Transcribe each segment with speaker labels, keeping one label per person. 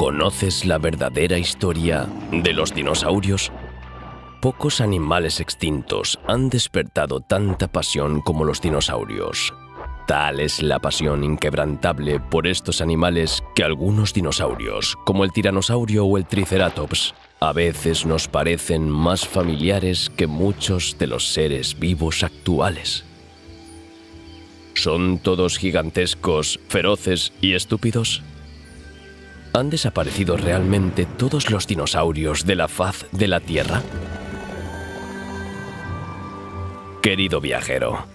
Speaker 1: ¿Conoces la verdadera historia de los dinosaurios? Pocos animales extintos han despertado tanta pasión como los dinosaurios. Tal es la pasión inquebrantable por estos animales que algunos dinosaurios, como el tiranosaurio o el triceratops, a veces nos parecen más familiares que muchos de los seres vivos actuales. ¿Son todos gigantescos, feroces y estúpidos? ¿Han desaparecido realmente todos los dinosaurios de la faz de la Tierra? Querido viajero,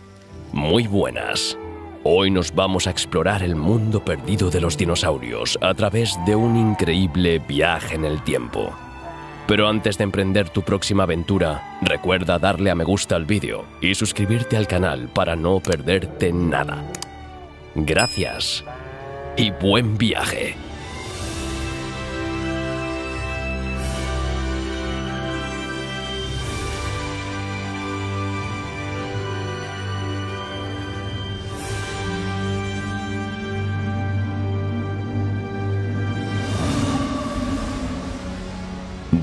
Speaker 1: muy buenas. Hoy nos vamos a explorar el mundo perdido de los dinosaurios a través de un increíble viaje en el tiempo. Pero antes de emprender tu próxima aventura, recuerda darle a me gusta al vídeo y suscribirte al canal para no perderte nada. Gracias y buen viaje.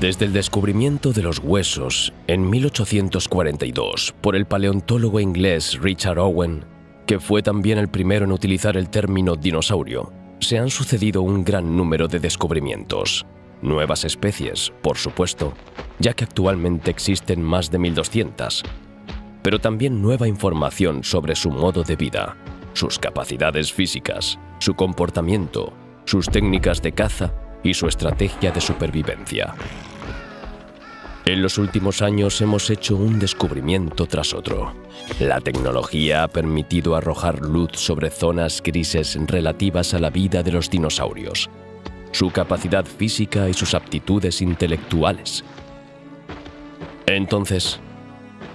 Speaker 1: Desde el descubrimiento de los huesos en 1842 por el paleontólogo inglés Richard Owen, que fue también el primero en utilizar el término dinosaurio, se han sucedido un gran número de descubrimientos. Nuevas especies, por supuesto, ya que actualmente existen más de 1200, pero también nueva información sobre su modo de vida, sus capacidades físicas, su comportamiento, sus técnicas de caza y su estrategia de supervivencia. En los últimos años hemos hecho un descubrimiento tras otro. La tecnología ha permitido arrojar luz sobre zonas grises relativas a la vida de los dinosaurios, su capacidad física y sus aptitudes intelectuales. Entonces,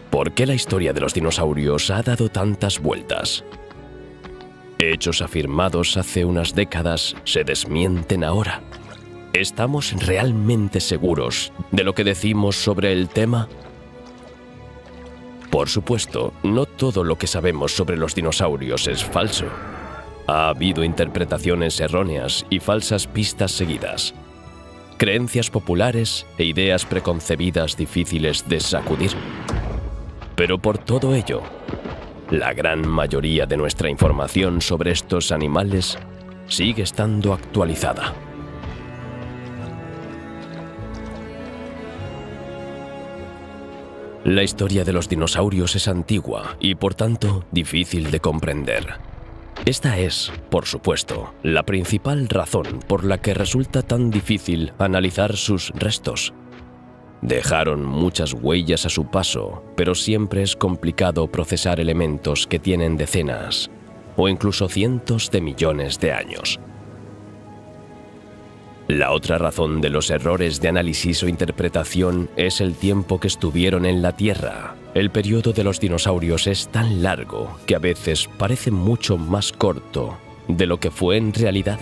Speaker 1: ¿por qué la historia de los dinosaurios ha dado tantas vueltas? Hechos afirmados hace unas décadas se desmienten ahora. ¿Estamos realmente seguros de lo que decimos sobre el tema? Por supuesto, no todo lo que sabemos sobre los dinosaurios es falso. Ha habido interpretaciones erróneas y falsas pistas seguidas, creencias populares e ideas preconcebidas difíciles de sacudir. Pero por todo ello, la gran mayoría de nuestra información sobre estos animales sigue estando actualizada. La historia de los dinosaurios es antigua y, por tanto, difícil de comprender. Esta es, por supuesto, la principal razón por la que resulta tan difícil analizar sus restos. Dejaron muchas huellas a su paso, pero siempre es complicado procesar elementos que tienen decenas o incluso cientos de millones de años. La otra razón de los errores de análisis o interpretación es el tiempo que estuvieron en la Tierra. El periodo de los dinosaurios es tan largo que a veces parece mucho más corto de lo que fue en realidad.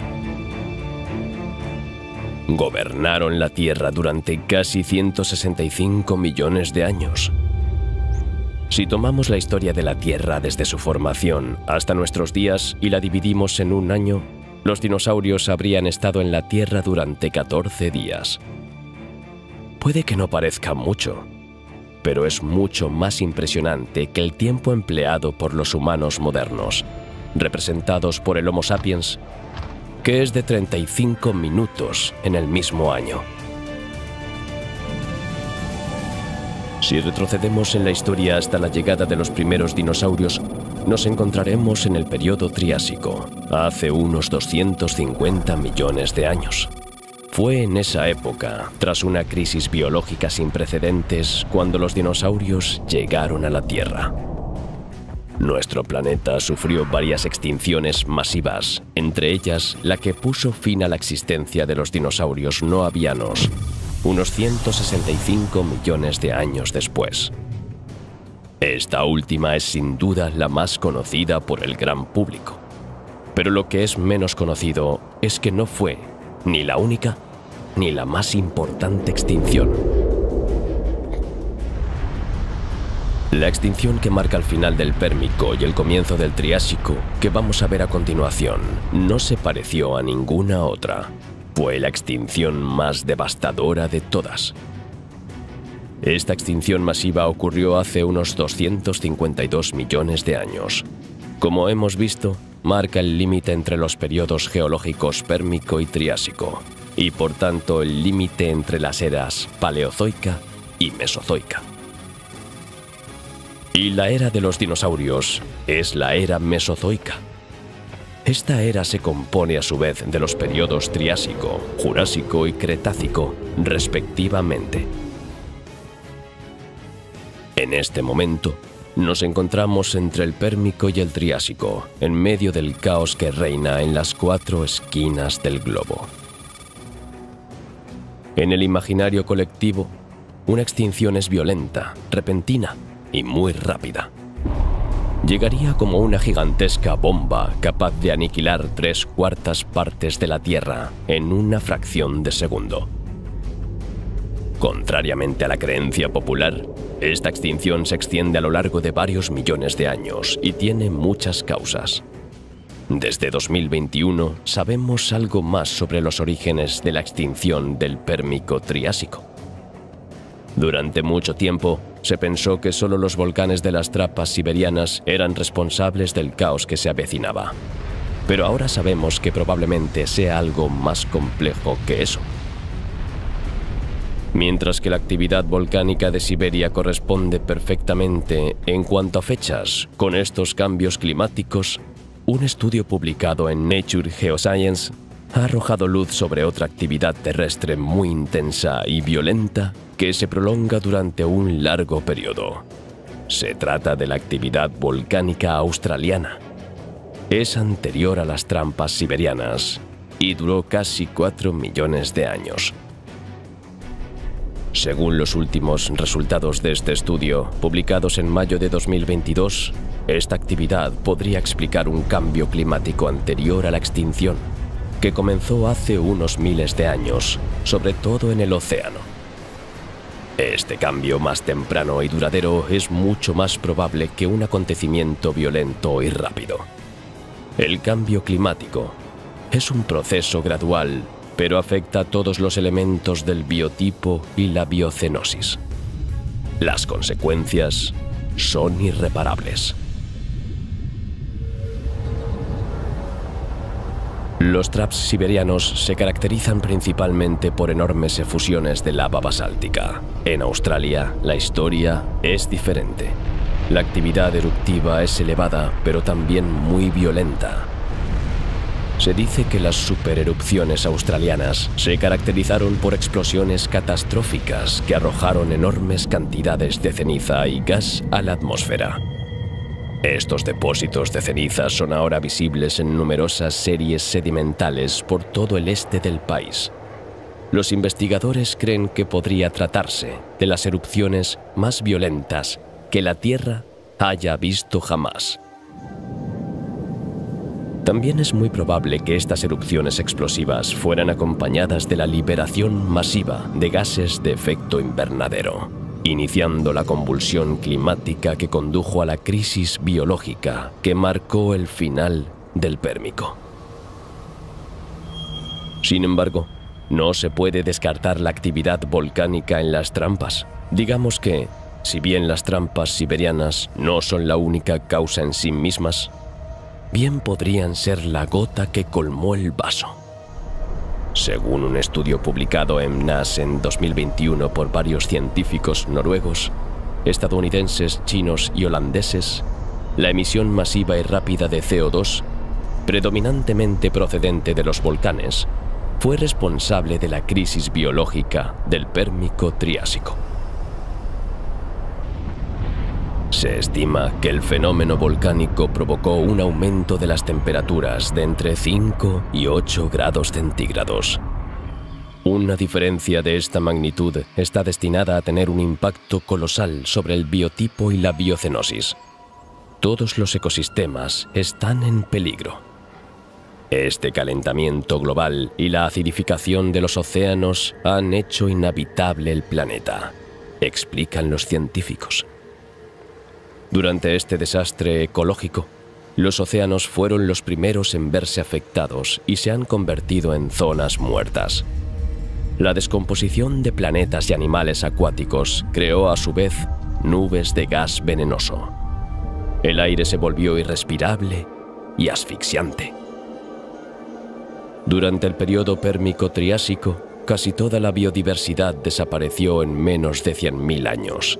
Speaker 1: Gobernaron la Tierra durante casi 165 millones de años. Si tomamos la historia de la Tierra desde su formación hasta nuestros días y la dividimos en un año, los dinosaurios habrían estado en la Tierra durante 14 días. Puede que no parezca mucho, pero es mucho más impresionante que el tiempo empleado por los humanos modernos, representados por el Homo sapiens, que es de 35 minutos en el mismo año. Si retrocedemos en la historia hasta la llegada de los primeros dinosaurios, nos encontraremos en el periodo Triásico, hace unos 250 millones de años. Fue en esa época, tras una crisis biológica sin precedentes, cuando los dinosaurios llegaron a la Tierra. Nuestro planeta sufrió varias extinciones masivas, entre ellas la que puso fin a la existencia de los dinosaurios no avianos, unos 165 millones de años después. Esta última es sin duda la más conocida por el gran público. Pero lo que es menos conocido es que no fue ni la única ni la más importante extinción. La extinción que marca el final del Pérmico y el comienzo del Triásico, que vamos a ver a continuación, no se pareció a ninguna otra. Fue la extinción más devastadora de todas. Esta extinción masiva ocurrió hace unos 252 millones de años. Como hemos visto, marca el límite entre los periodos geológicos Pérmico y Triásico, y por tanto el límite entre las eras Paleozoica y Mesozoica. Y la era de los dinosaurios es la era Mesozoica. Esta era se compone a su vez de los periodos Triásico, Jurásico y Cretácico, respectivamente. En este momento, nos encontramos entre el Pérmico y el Triásico, en medio del caos que reina en las 4 esquinas del globo. En el imaginario colectivo, una extinción es violenta, repentina y muy rápida. Llegaría como una gigantesca bomba capaz de aniquilar 3/4 partes de la Tierra en una fracción de segundo. Contrariamente a la creencia popular, esta extinción se extiende a lo largo de varios millones de años y tiene muchas causas. Desde 2021 sabemos algo más sobre los orígenes de la extinción del Pérmico-Triásico. Durante mucho tiempo, se pensó que solo los volcanes de las trapas siberianas eran responsables del caos que se avecinaba. Pero ahora sabemos que probablemente sea algo más complejo que eso. Mientras que la actividad volcánica de Siberia corresponde perfectamente en cuanto a fechas con estos cambios climáticos, un estudio publicado en Nature Geoscience ha arrojado luz sobre otra actividad terrestre muy intensa y violenta que se prolonga durante un largo periodo. Se trata de la actividad volcánica australiana. Es anterior a las trampas siberianas y duró casi 4 millones de años. Según los últimos resultados de este estudio, publicados en mayo de 2022, esta actividad podría explicar un cambio climático anterior a la extinción, que comenzó hace unos miles de años, sobre todo en el océano. Este cambio más temprano y duradero es mucho más probable que un acontecimiento violento y rápido. El cambio climático es un proceso gradual, pero afecta a todos los elementos del biotipo y la biocenosis. Las consecuencias son irreparables. Los traps siberianos se caracterizan principalmente por enormes efusiones de lava basáltica. En Australia, la historia es diferente. La actividad eruptiva es elevada, pero también muy violenta. Se dice que las supererupciones australianas se caracterizaron por explosiones catastróficas que arrojaron enormes cantidades de ceniza y gas a la atmósfera. Estos depósitos de ceniza son ahora visibles en numerosas series sedimentales por todo el este del país. Los investigadores creen que podría tratarse de las erupciones más violentas que la Tierra haya visto jamás. También es muy probable que estas erupciones explosivas fueran acompañadas de la liberación masiva de gases de efecto invernadero, iniciando la convulsión climática que condujo a la crisis biológica que marcó el final del Pérmico. Sin embargo, no se puede descartar la actividad volcánica en las trampas. Digamos que, si bien las trampas siberianas no son la única causa en sí mismas, bien podrían ser la gota que colmó el vaso. Según un estudio publicado en NAS en 2021 por varios científicos noruegos, estadounidenses, chinos y holandeses, la emisión masiva y rápida de CO2, predominantemente procedente de los volcanes, fue responsable de la crisis biológica del Pérmico-Triásico. Se estima que el fenómeno volcánico provocó un aumento de las temperaturas de entre 5 y 8 grados centígrados. Una diferencia de esta magnitud está destinada a tener un impacto colosal sobre el biotipo y la biocenosis. Todos los ecosistemas están en peligro. Este calentamiento global y la acidificación de los océanos han hecho inhabitable el planeta, explican los científicos. Durante este desastre ecológico, Los océanos fueron los primeros en verse afectados y se han convertido en zonas muertas. La descomposición de planetas y animales acuáticos creó a su vez nubes de gas venenoso. El aire se volvió irrespirable y asfixiante. Durante el periodo Pérmico-Triásico, casi toda la biodiversidad desapareció en menos de 100.000 años.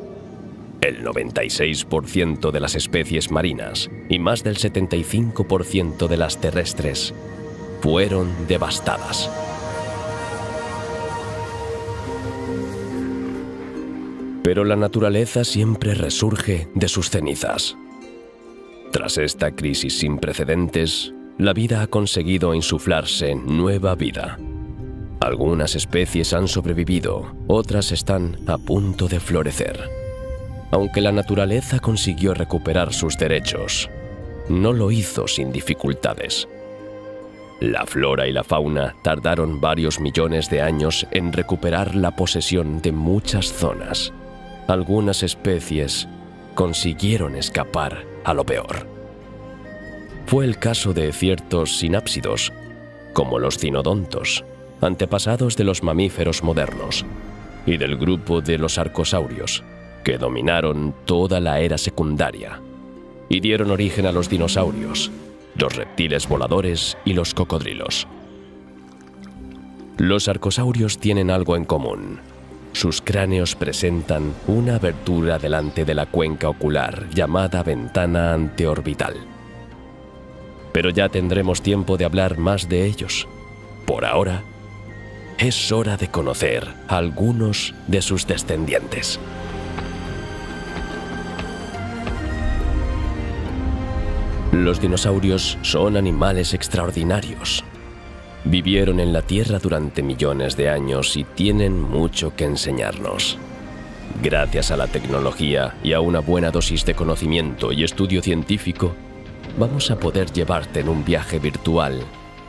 Speaker 1: El 96% de las especies marinas y más del 75% de las terrestres fueron devastadas. Pero la naturaleza siempre resurge de sus cenizas. Tras esta crisis sin precedentes, la vida ha conseguido insuflarse nueva vida. Algunas especies han sobrevivido, otras están a punto de florecer. Aunque la naturaleza consiguió recuperar sus derechos, no lo hizo sin dificultades. La flora y la fauna tardaron varios millones de años en recuperar la posesión de muchas zonas. Algunas especies consiguieron escapar a lo peor. Fue el caso de ciertos sinápsidos, como los cinodontos, antepasados de los mamíferos modernos, y del grupo de los arcosaurios, que dominaron toda la era secundaria y dieron origen a los dinosaurios, los reptiles voladores y los cocodrilos. Los arcosaurios tienen algo en común. Sus cráneos presentan una abertura delante de la cuenca ocular llamada ventana anteorbital. Pero ya tendremos tiempo de hablar más de ellos. Por ahora, es hora de conocer a algunos de sus descendientes. Los dinosaurios son animales extraordinarios. Vivieron en la Tierra durante millones de años y tienen mucho que enseñarnos. Gracias a la tecnología y a una buena dosis de conocimiento y estudio científico, vamos a poder llevarte en un viaje virtual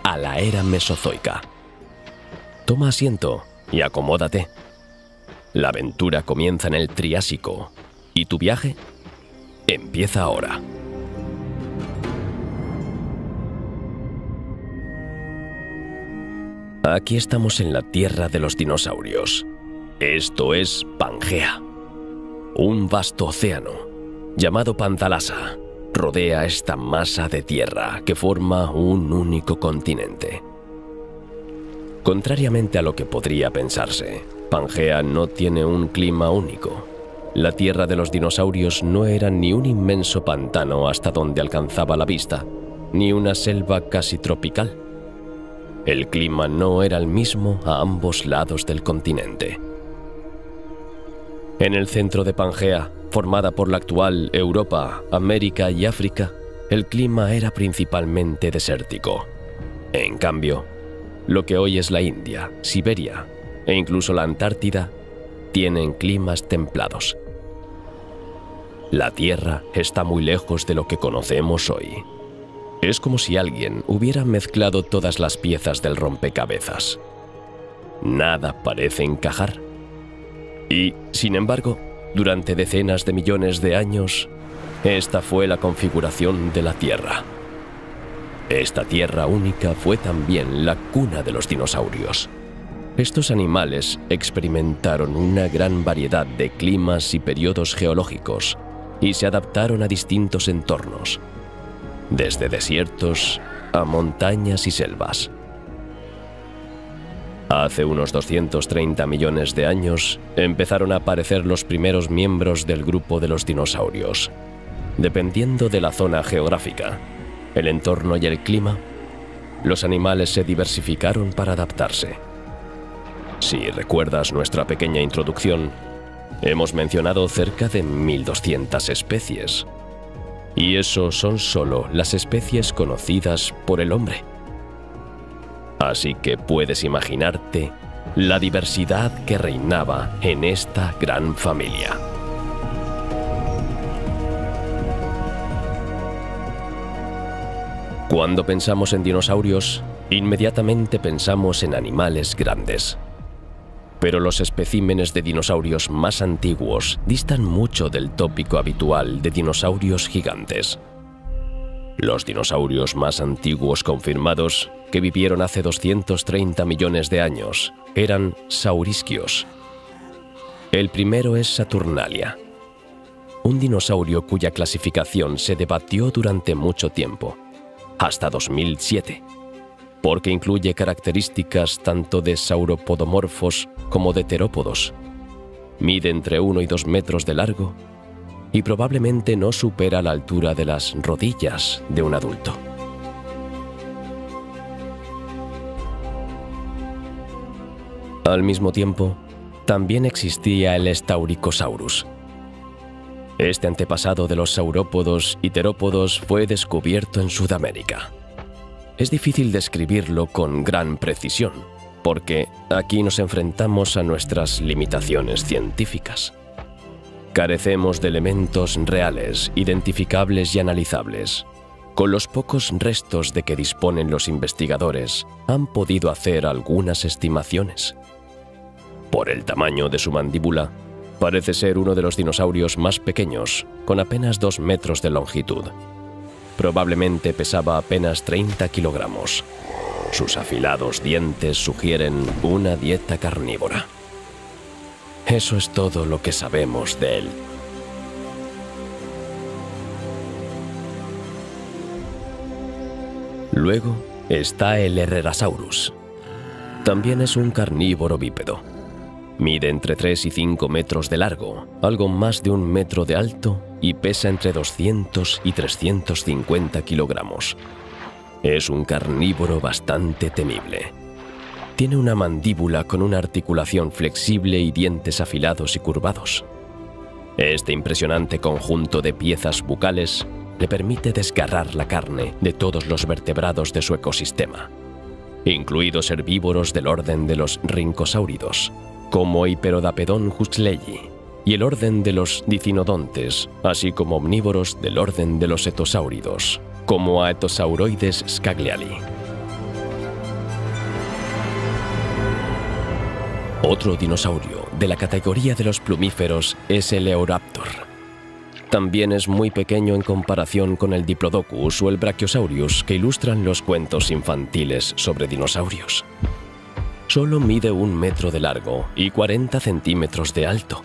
Speaker 1: a la era mesozoica. Toma asiento y acomódate. La aventura comienza en el Triásico y tu viaje empieza ahora. Aquí estamos en la tierra de los dinosaurios. Esto es Pangea. Un vasto océano, llamado Panthalassa, rodea esta masa de tierra que forma un único continente. Contrariamente a lo que podría pensarse, Pangea no tiene un clima único. La tierra de los dinosaurios no era ni un inmenso pantano hasta donde alcanzaba la vista, ni una selva casi tropical. El clima no era el mismo a ambos lados del continente. En el centro de Pangea, formada por la actual Europa, América y África, el clima era principalmente desértico. En cambio, lo que hoy es la India, Siberia e incluso la Antártida tienen climas templados. La Tierra está muy lejos de lo que conocemos hoy. Es como si alguien hubiera mezclado todas las piezas del rompecabezas. Nada parece encajar. Y, sin embargo, durante decenas de millones de años, esta fue la configuración de la Tierra. Esta tierra única fue también la cuna de los dinosaurios. Estos animales experimentaron una gran variedad de climas y periodos geológicos y se adaptaron a distintos entornos, desde desiertos a montañas y selvas. Hace unos 230 millones de años empezaron a aparecer los primeros miembros del grupo de los dinosaurios. Dependiendo de la zona geográfica, el entorno y el clima, los animales se diversificaron para adaptarse. Si recuerdas nuestra pequeña introducción, hemos mencionado cerca de 1200 especies. Y eso son solo las especies conocidas por el hombre. Así que puedes imaginarte la diversidad que reinaba en esta gran familia. Cuando pensamos en dinosaurios, inmediatamente pensamos en animales grandes. Pero los especímenes de dinosaurios más antiguos distan mucho del tópico habitual de dinosaurios gigantes. Los dinosaurios más antiguos confirmados, que vivieron hace 230 millones de años, eran saurisquios. El primero es Saturnalia, un dinosaurio cuya clasificación se debatió durante mucho tiempo, hasta 2007, porque incluye características tanto de sauropodomorfos como de terópodos. Mide entre 1 y 2 metros de largo y probablemente no supera la altura de las rodillas de un adulto. Al mismo tiempo, también existía el Staurikosaurus. Este antepasado de los saurópodos y terópodos fue descubierto en Sudamérica. Es difícil describirlo con gran precisión, porque aquí nos enfrentamos a nuestras limitaciones científicas. Carecemos de elementos reales, identificables y analizables. Con los pocos restos de que disponen los investigadores, han podido hacer algunas estimaciones. Por el tamaño de su mandíbula, parece ser uno de los dinosaurios más pequeños, con apenas 2 metros de longitud. Probablemente pesaba apenas 30 kilogramos. Sus afilados dientes sugieren una dieta carnívora. Eso es todo lo que sabemos de él. Luego está el Herrerasaurus. También es un carnívoro bípedo. Mide entre 3 y 5 metros de largo, algo más de 1 metro de alto y pesa entre 200 y 350 kilogramos. Es un carnívoro bastante temible. Tiene una mandíbula con una articulación flexible y dientes afilados y curvados. Este impresionante conjunto de piezas bucales le permite desgarrar la carne de todos los vertebrados de su ecosistema, incluidos herbívoros del orden de los rincosáuridos, como Hyperodapedon huxleyi, y el orden de los dicinodontes, así como omnívoros del orden de los etosáuridos, como Aetosauroides scagliali. Otro dinosaurio de la categoría de los plumíferos es el Eoraptor. También es muy pequeño en comparación con el Diplodocus o el Brachiosaurus que ilustran los cuentos infantiles sobre dinosaurios. Solo mide 1 metro de largo y 40 centímetros de alto.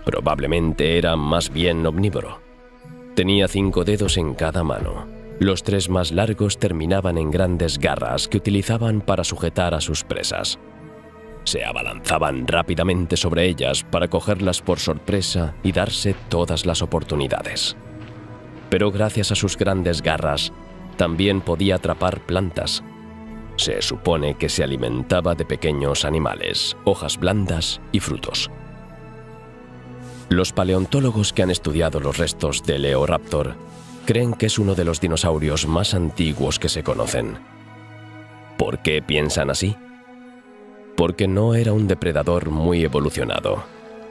Speaker 1: Probablemente era más bien omnívoro. Tenía 5 dedos en cada mano. Los 3 más largos terminaban en grandes garras que utilizaban para sujetar a sus presas. Se abalanzaban rápidamente sobre ellas para cogerlas por sorpresa y darse todas las oportunidades. Pero gracias a sus grandes garras, también podía atrapar plantas. Se supone que se alimentaba de pequeños animales, hojas blandas y frutos. Los paleontólogos que han estudiado los restos del Eoraptor creen que es uno de los dinosaurios más antiguos que se conocen. ¿Por qué piensan así? Porque no era un depredador muy evolucionado.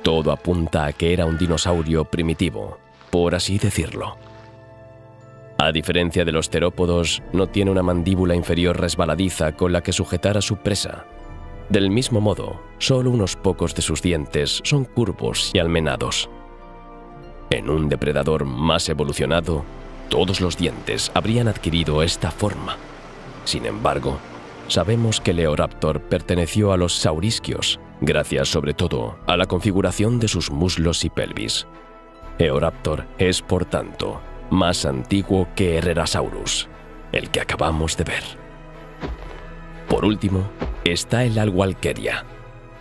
Speaker 1: Todo apunta a que era un dinosaurio primitivo, por así decirlo. A diferencia de los terópodos, no tiene una mandíbula inferior resbaladiza con la que sujetar a su presa. Del mismo modo, solo unos pocos de sus dientes son curvos y almenados. En un depredador más evolucionado, todos los dientes habrían adquirido esta forma. Sin embargo, sabemos que el Eoraptor perteneció a los saurisquios, gracias sobre todo a la configuración de sus muslos y pelvis. Eoraptor es, por tanto, más antiguo que Herrerasaurus, el que acabamos de ver. Por último, está el Algualqueria,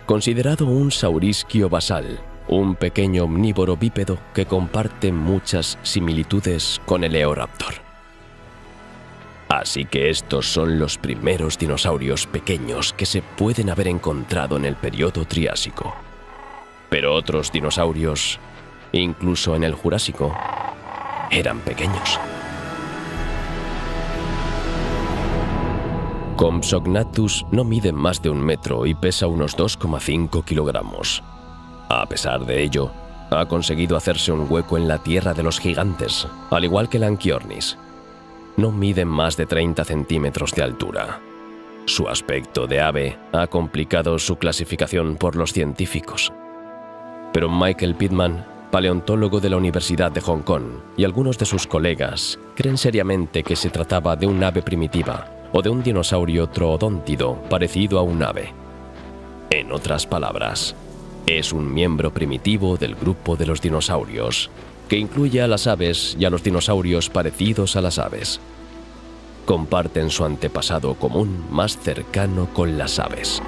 Speaker 1: considerado un saurisquio basal, un pequeño omnívoro bípedo que comparte muchas similitudes con el Eoraptor. Así que estos son los primeros dinosaurios pequeños que se pueden haber encontrado en el periodo Triásico. Pero otros dinosaurios, incluso en el Jurásico, eran pequeños. Compsognathus no mide más de 1 metro y pesa unos 2,5 kilogramos. A pesar de ello, ha conseguido hacerse un hueco en la tierra de los gigantes, al igual que el Anchiornis. No mide más de 30 centímetros de altura. Su aspecto de ave ha complicado su clasificación por los científicos. Pero Michael Pittman paleontólogo de la Universidad de Hong Kong, y algunos de sus colegas creen seriamente que se trataba de un ave primitiva o de un dinosaurio troodóntido parecido a un ave. En otras palabras, es un miembro primitivo del grupo de los dinosaurios, que incluye a las aves y a los dinosaurios parecidos a las aves. Comparten su antepasado común más cercano con las aves.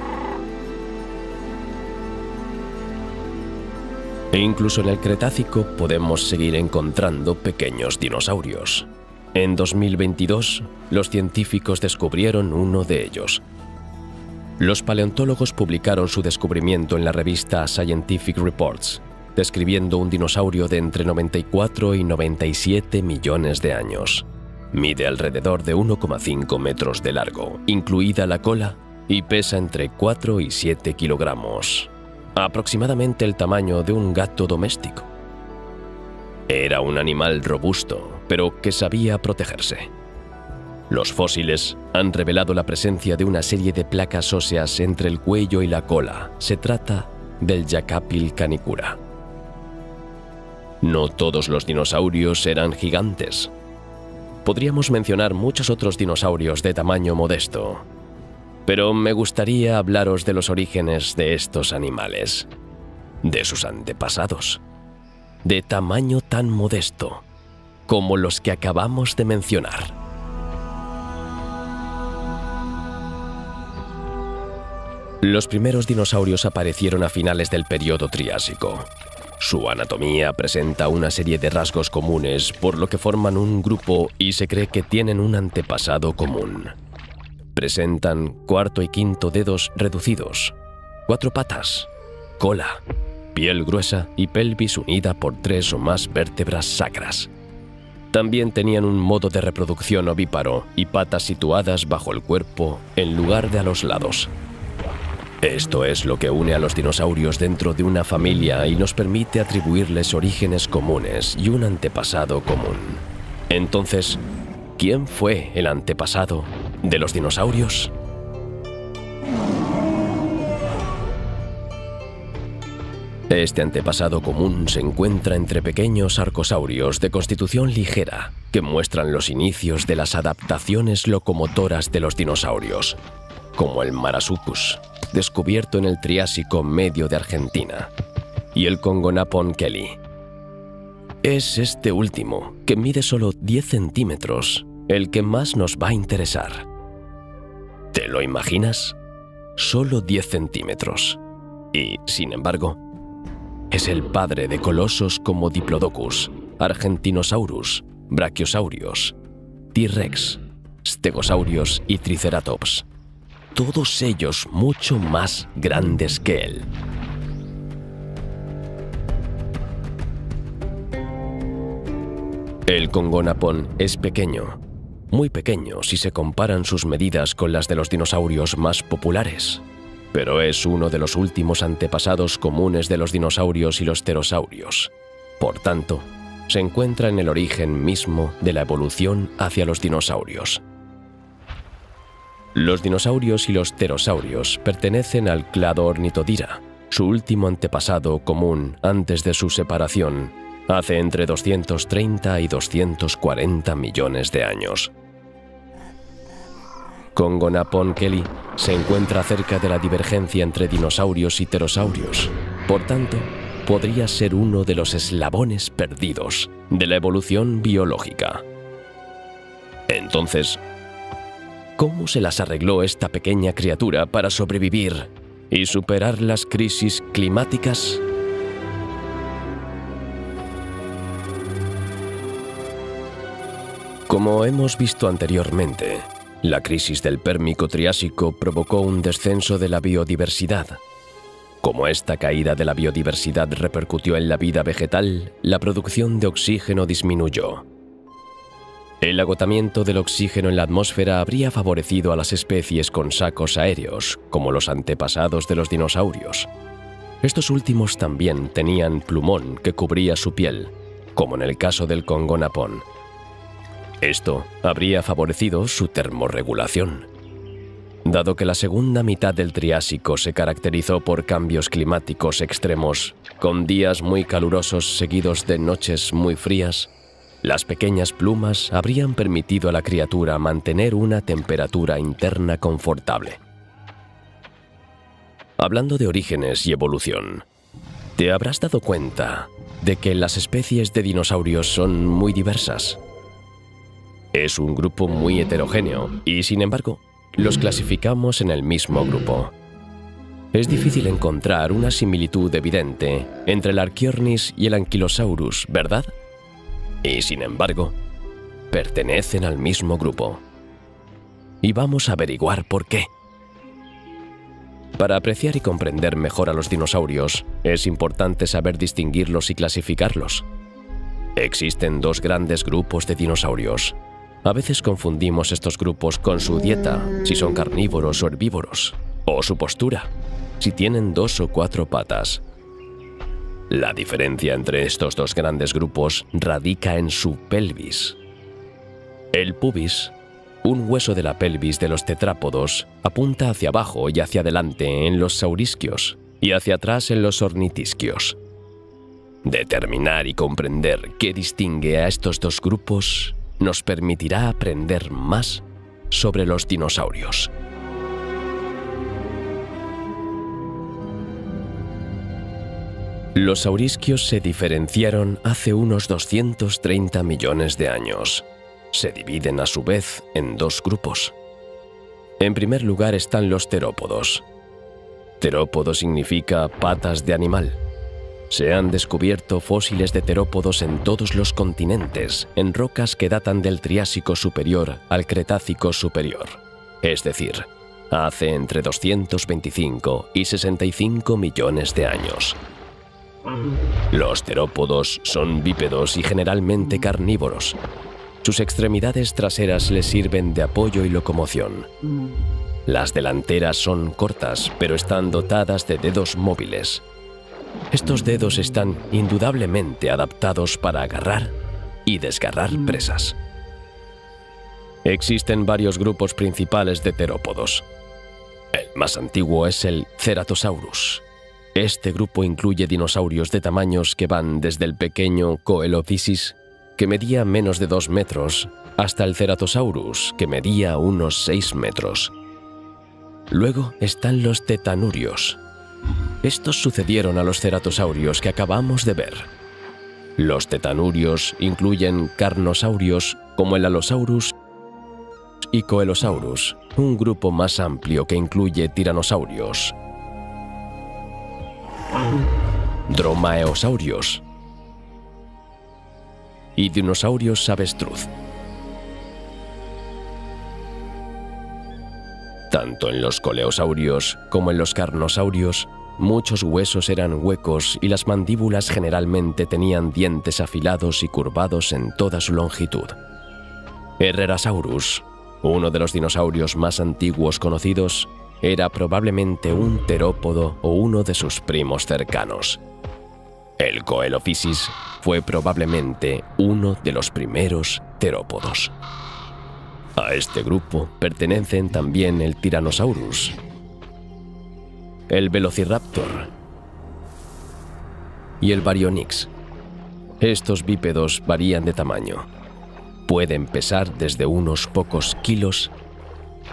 Speaker 1: E incluso en el Cretácico podemos seguir encontrando pequeños dinosaurios. En 2022, los científicos descubrieron uno de ellos. Los paleontólogos publicaron su descubrimiento en la revista Scientific Reports, describiendo un dinosaurio de entre 94 y 97 millones de años. Mide alrededor de 1,5 metros de largo, incluida la cola, y pesa entre 4 y 7 kilogramos, aproximadamente el tamaño de un gato doméstico. Era un animal robusto, pero que sabía protegerse. Los fósiles han revelado la presencia de una serie de placas óseas entre el cuello y la cola. Se trata del Jacapil canicura. No todos los dinosaurios eran gigantes. Podríamos mencionar muchos otros dinosaurios de tamaño modesto, pero me gustaría hablaros de los orígenes de estos animales, de sus antepasados, de tamaño tan modesto como los que acabamos de mencionar. Los primeros dinosaurios aparecieron a finales del período Triásico. Su anatomía presenta una serie de rasgos comunes, por lo que forman un grupo y se cree que tienen un antepasado común. Presentan cuarto y quinto dedos reducidos, 4 patas, cola, piel gruesa y pelvis unida por 3 o más vértebras sacras. También tenían un modo de reproducción ovíparo y patas situadas bajo el cuerpo en lugar de a los lados. Esto es lo que une a los dinosaurios dentro de una familia y nos permite atribuirles orígenes comunes y un antepasado común. Entonces, ¿quién fue el antepasado de los dinosaurios? Este antepasado común se encuentra entre pequeños arcosaurios de constitución ligera que muestran los inicios de las adaptaciones locomotoras de los dinosaurios, como el Marasuchus, descubierto en el Triásico medio de Argentina, y el Congonapon Kelly. Es este último, que mide solo 10 centímetros, el que más nos va a interesar. ¿Te lo imaginas? Solo 10 centímetros. Y, sin embargo, es el padre de colosos como Diplodocus, Argentinosaurus, Brachiosaurios, T-Rex, Stegosaurios y Triceratops. Todos ellos mucho más grandes que él. El Congonapon es pequeño, muy pequeño si se comparan sus medidas con las de los dinosaurios más populares, pero es uno de los últimos antepasados comunes de los dinosaurios y los pterosaurios. Por tanto, se encuentra en el origen mismo de la evolución hacia los dinosaurios. Los dinosaurios y los pterosaurios pertenecen al clado Ornitodira, su último antepasado común antes de su separación, hace entre 230 y 240 millones de años. Congonapon Kelly se encuentra cerca de la divergencia entre dinosaurios y pterosaurios. Por tanto, podría ser uno de los eslabones perdidos de la evolución biológica. Entonces, ¿cómo se las arregló esta pequeña criatura para sobrevivir y superar las crisis climáticas? Como hemos visto anteriormente, la crisis del Pérmico-Triásico provocó un descenso de la biodiversidad. Como esta caída de la biodiversidad repercutió en la vida vegetal, la producción de oxígeno disminuyó. El agotamiento del oxígeno en la atmósfera habría favorecido a las especies con sacos aéreos, como los antepasados de los dinosaurios. Estos últimos también tenían plumón que cubría su piel, como en el caso del Congonapon. Esto habría favorecido su termorregulación. Dado que la segunda mitad del Triásico se caracterizó por cambios climáticos extremos, con días muy calurosos seguidos de noches muy frías, las pequeñas plumas habrían permitido a la criatura mantener una temperatura interna confortable. Hablando de orígenes y evolución, te habrás dado cuenta de que las especies de dinosaurios son muy diversas. Es un grupo muy heterogéneo y, sin embargo, los clasificamos en el mismo grupo. Es difícil encontrar una similitud evidente entre el Archiornis y el Ankylosaurus, ¿verdad? Y, sin embargo, pertenecen al mismo grupo. Y vamos a averiguar por qué. Para apreciar y comprender mejor a los dinosaurios, es importante saber distinguirlos y clasificarlos. Existen dos grandes grupos de dinosaurios. A veces confundimos estos grupos con su dieta, si son carnívoros o herbívoros, o su postura, si tienen 2 o 4 patas. La diferencia entre estos dos grandes grupos radica en su pelvis. El pubis, un hueso de la pelvis de los tetrápodos, apunta hacia abajo y hacia adelante en los saurisquios y hacia atrás en los ornitisquios. Determinar y comprender qué distingue a estos dos grupos nos permitirá aprender más sobre los dinosaurios. Los saurisquios se diferenciaron hace unos 230 millones de años. Se dividen a su vez en dos grupos. En primer lugar están los terópodos. Terópodo significa patas de animal. Se han descubierto fósiles de terópodos en todos los continentes, en rocas que datan del Triásico superior al Cretácico superior, es decir, hace entre 225 y 65 millones de años. Los terópodos son bípedos y generalmente carnívoros. Sus extremidades traseras les sirven de apoyo y locomoción. Las delanteras son cortas, pero están dotadas de dedos móviles. Estos dedos están indudablemente adaptados para agarrar y desgarrar presas. Existen varios grupos principales de terópodos. El más antiguo es el Ceratosaurus. Este grupo incluye dinosaurios de tamaños que van desde el pequeño Coelophysis, que medía menos de 2 metros, hasta el Ceratosaurus, que medía unos 6 metros. Luego están los tetanurios. Estos sucedieron a los ceratosaurios que acabamos de ver. Los tetanurios incluyen carnosaurios como el Allosaurus y Coelosaurus, un grupo más amplio que incluye tiranosaurios, dromaeosaurios y dinosaurios avestruz. Tanto en los coleosaurios como en los carnosaurios, muchos huesos eran huecos y las mandíbulas generalmente tenían dientes afilados y curvados en toda su longitud. Herrerasaurus, uno de los dinosaurios más antiguos conocidos, era probablemente un terópodo o uno de sus primos cercanos. El Coelophysis fue probablemente uno de los primeros terópodos. A este grupo pertenecen también el Tyrannosaurus, el Velociraptor y el Baryonyx. Estos bípedos varían de tamaño. Pueden pesar desde unos pocos kilos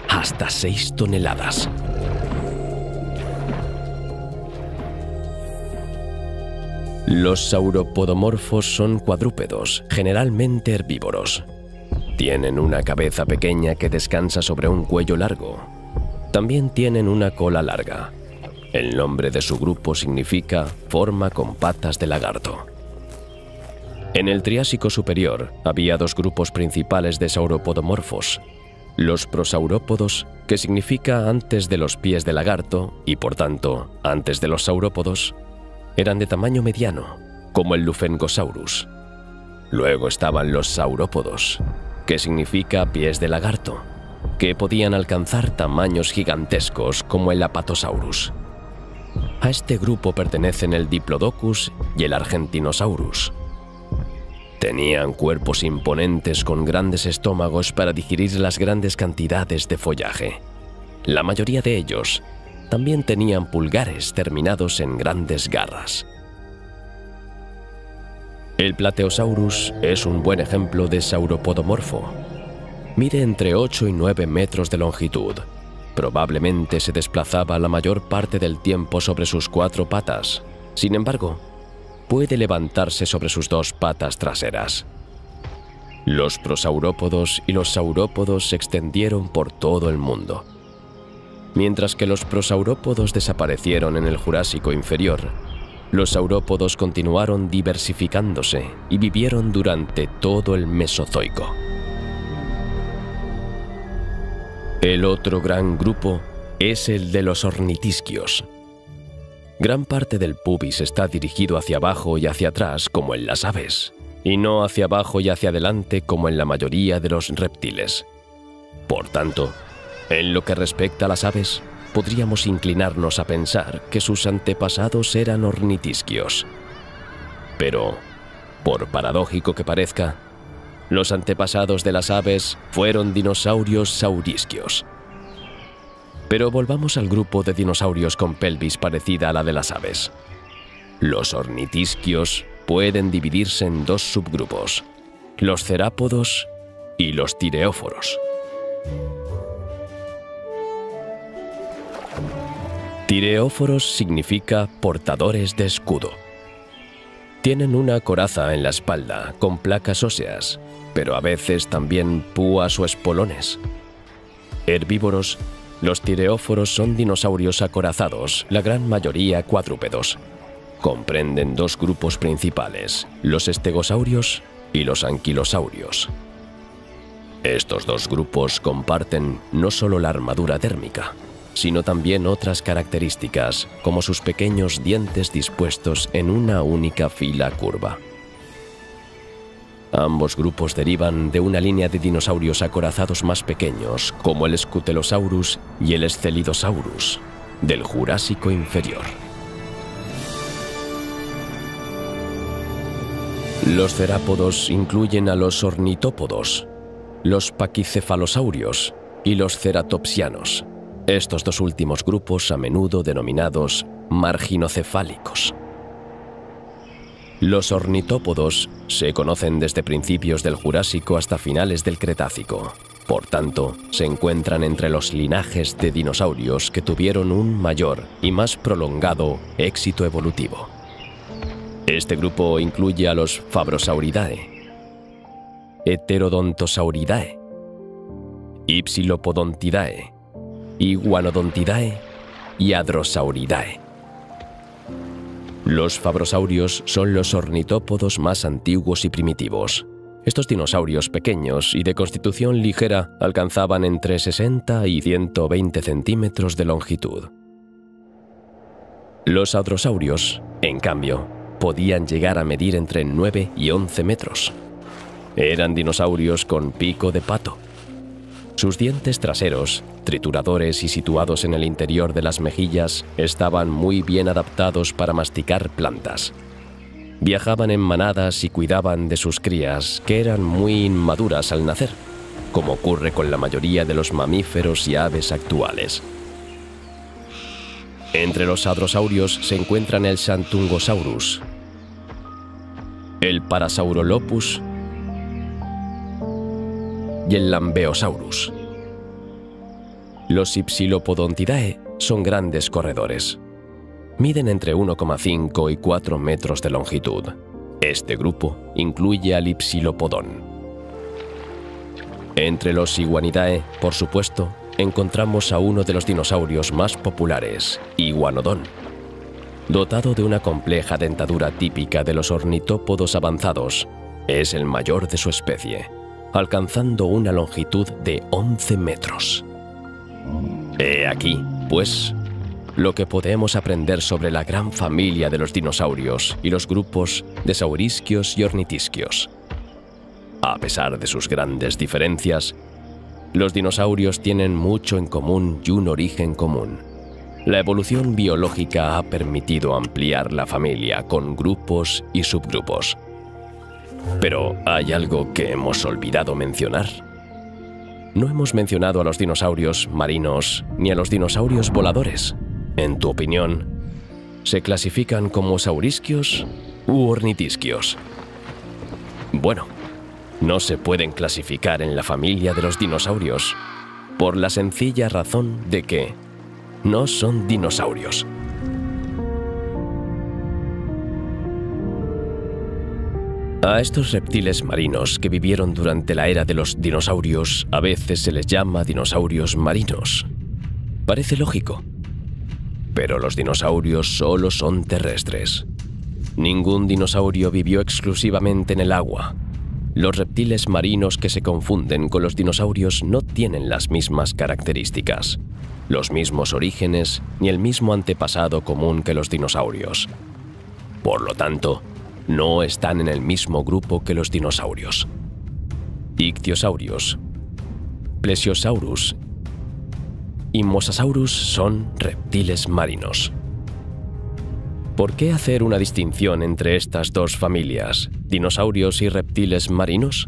Speaker 1: hasta 6 toneladas. Los sauropodomorfos son cuadrúpedos, generalmente herbívoros. Tienen una cabeza pequeña que descansa sobre un cuello largo. También tienen una cola larga. El nombre de su grupo significa forma con patas de lagarto. En el Triásico superior había dos grupos principales de sauropodomorfos. Los prosaurópodos, que significa antes de los pies de lagarto y por tanto antes de los saurópodos, eran de tamaño mediano, como el Lufengosaurus. Luego estaban los saurópodos, que significa pies de lagarto, que podían alcanzar tamaños gigantescos como el Apatosaurus. A este grupo pertenecen el Diplodocus y el Argentinosaurus. Tenían cuerpos imponentes con grandes estómagos para digerir las grandes cantidades de follaje. La mayoría de ellos también tenían pulgares terminados en grandes garras. El Plateosaurus es un buen ejemplo de sauropodomorfo. Mide entre 8 y 9 metros de longitud. Probablemente se desplazaba la mayor parte del tiempo sobre sus 4 patas. Sin embargo, puede levantarse sobre sus 2 patas traseras. Los prosaurópodos y los saurópodos se extendieron por todo el mundo. Mientras que los prosaurópodos desaparecieron en el Jurásico inferior, los saurópodos continuaron diversificándose y vivieron durante todo el Mesozoico. El otro gran grupo es el de los ornitisquios. Gran parte del pubis está dirigido hacia abajo y hacia atrás como en las aves, y no hacia abajo y hacia adelante como en la mayoría de los reptiles. Por tanto, en lo que respecta a las aves, podríamos inclinarnos a pensar que sus antepasados eran ornitisquios. Pero, por paradójico que parezca, los antepasados de las aves fueron dinosaurios saurisquios. Pero volvamos al grupo de dinosaurios con pelvis parecida a la de las aves. Los ornitisquios pueden dividirse en 2 subgrupos, los cerápodos y los tireóforos. Tireóforos significa portadores de escudo. Tienen una coraza en la espalda con placas óseas, pero a veces también púas o espolones. Herbívoros, los tireóforos son dinosaurios acorazados, la gran mayoría cuadrúpedos. Comprenden 2 grupos principales, los estegosaurios y los anquilosaurios. Estos 2 grupos comparten no solo la armadura dérmica, sino también otras características, como sus pequeños dientes dispuestos en una única fila curva. Ambos grupos derivan de una línea de dinosaurios acorazados más pequeños, como el Scutelosaurus y el Scelidosaurus, del Jurásico inferior. Los cerápodos incluyen a los ornitópodos, los paquicefalosaurios y los ceratopsianos. Estos 2 últimos grupos a menudo denominados marginocefálicos. Los ornitópodos se conocen desde principios del Jurásico hasta finales del Cretácico. Por tanto, se encuentran entre los linajes de dinosaurios que tuvieron un mayor y más prolongado éxito evolutivo. Este grupo incluye a los Fabrosauridae, Heterodontosauridae, Ipsilopodontidae, Iguanodontidae y Hadrosauridae. Los fabrosaurios son los ornitópodos más antiguos y primitivos. Estos dinosaurios pequeños y de constitución ligera alcanzaban entre 60 y 120 centímetros de longitud. Los hadrosaurios, en cambio, podían llegar a medir entre 9 y 11 metros. Eran dinosaurios con pico de pato. Sus dientes traseros, trituradores y situados en el interior de las mejillas, estaban muy bien adaptados para masticar plantas. Viajaban en manadas y cuidaban de sus crías, que eran muy inmaduras al nacer, como ocurre con la mayoría de los mamíferos y aves actuales. Entre los hadrosaurios se encuentran el Santungosaurus, el Parasaurolophus y el Lambeosaurus. Los Ipsilopodontidae son grandes corredores. Miden entre 1,5 y 4 metros de longitud. Este grupo incluye al Ipsilopodón. Entre los Iguanidae, por supuesto, encontramos a uno de los dinosaurios más populares, Iguanodon. Dotado de una compleja dentadura típica de los ornitópodos avanzados, es el mayor de su especie, alcanzando una longitud de 11 metros. He aquí, pues, lo que podemos aprender sobre la gran familia de los dinosaurios y los grupos de saurisquios y ornitisquios. A pesar de sus grandes diferencias, los dinosaurios tienen mucho en común y un origen común. La evolución biológica ha permitido ampliar la familia con grupos y subgrupos. Pero hay algo que hemos olvidado mencionar. no hemos mencionado a los dinosaurios marinos ni a los dinosaurios voladores. En tu opinión, ¿se clasifican como saurisquios u ornitisquios? Bueno, no se pueden clasificar en la familia de los dinosaurios por la sencilla razón de que no son dinosaurios. A estos reptiles marinos que vivieron durante la era de los dinosaurios a veces se les llama dinosaurios marinos. Parece lógico, pero los dinosaurios solo son terrestres. Ningún dinosaurio vivió exclusivamente en el agua. Los reptiles marinos que se confunden con los dinosaurios no tienen las mismas características, los mismos orígenes ni el mismo antepasado común que los dinosaurios. Por lo tanto, no están en el mismo grupo que los dinosaurios. Ictiosaurios, Plesiosaurus y Mosasaurus son reptiles marinos. ¿Por qué hacer una distinción entre estas dos familias, dinosaurios y reptiles marinos?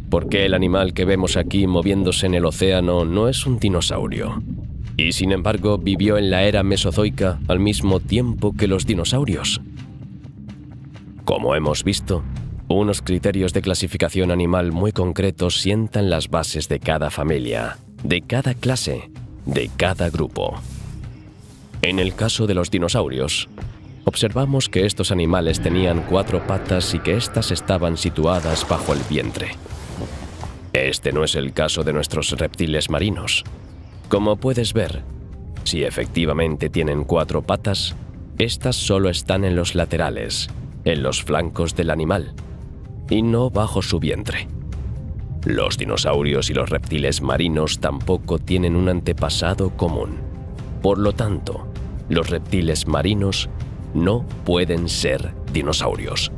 Speaker 1: ¿Por qué el animal que vemos aquí moviéndose en el océano no es un dinosaurio? Y sin embargo vivió en la era mesozoica al mismo tiempo que los dinosaurios. Como hemos visto, unos criterios de clasificación animal muy concretos sientan las bases de cada familia, de cada clase, de cada grupo. En el caso de los dinosaurios, observamos que estos animales tenían 4 patas y que éstas estaban situadas bajo el vientre. Este no es el caso de nuestros reptiles marinos. Como puedes ver, si efectivamente tienen 4 patas, éstas solo están en los laterales, en los flancos del animal, y no bajo su vientre. Los dinosaurios y los reptiles marinos tampoco tienen un antepasado común. Por lo tanto, los reptiles marinos no pueden ser dinosaurios.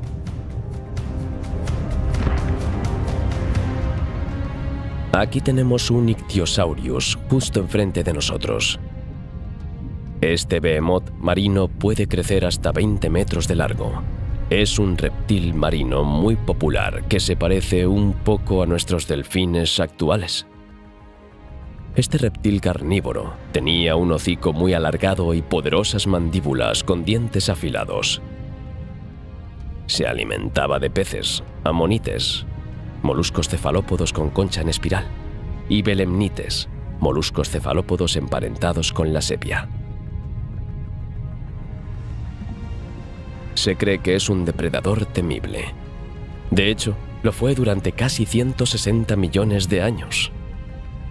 Speaker 1: Aquí tenemos un Ichthyosaurus justo enfrente de nosotros. Este behemoth marino puede crecer hasta 20 metros de largo. Es un reptil marino muy popular que se parece un poco a nuestros delfines actuales. Este reptil carnívoro tenía un hocico muy alargado y poderosas mandíbulas con dientes afilados. Se alimentaba de peces, amonites, moluscos cefalópodos con concha en espiral, y belemnites, moluscos cefalópodos emparentados con la sepia. Se cree que es un depredador temible. De hecho, lo fue durante casi 160 millones de años.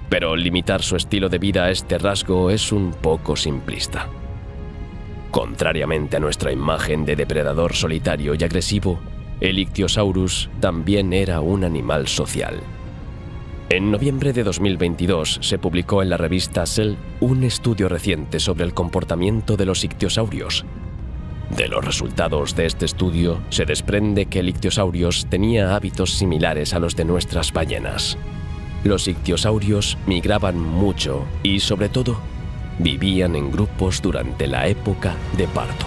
Speaker 1: Pero limitar su estilo de vida a este rasgo es un poco simplista. Contrariamente a nuestra imagen de depredador solitario y agresivo, el Ichthyosaurus también era un animal social. En noviembre de 2022 se publicó en la revista Cell un estudio reciente sobre el comportamiento de los ictiosaurios. De los resultados de este estudio se desprende que el Ichthyosaurus tenía hábitos similares a los de nuestras ballenas. Los ictiosaurios migraban mucho y, sobre todo, vivían en grupos durante la época de parto.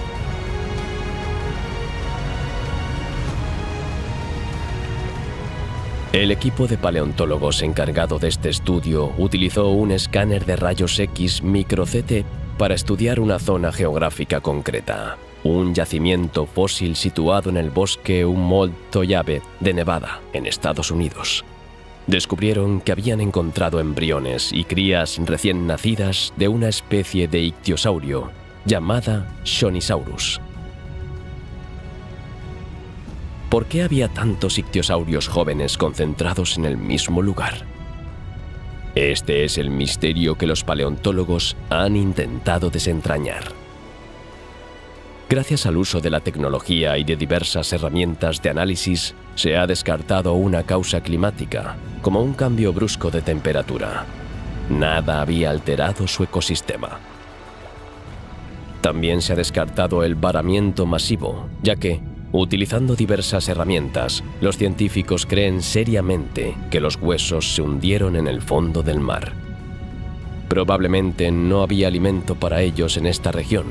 Speaker 1: El equipo de paleontólogos encargado de este estudio utilizó un escáner de rayos X micro-CT para estudiar una zona geográfica concreta, un yacimiento fósil situado en el bosque Humboldt-Toyabe de Nevada, en Estados Unidos. Descubrieron que habían encontrado embriones y crías recién nacidas de una especie de ictiosaurio llamada Shonisaurus. ¿Por qué había tantos ictiosaurios jóvenes concentrados en el mismo lugar? Este es el misterio que los paleontólogos han intentado desentrañar. Gracias al uso de la tecnología y de diversas herramientas de análisis, se ha descartado una causa climática, como un cambio brusco de temperatura. Nada había alterado su ecosistema. También se ha descartado el varamiento masivo, ya que, utilizando diversas herramientas, los científicos creen seriamente que los huesos se hundieron en el fondo del mar. Probablemente no había alimento para ellos en esta región,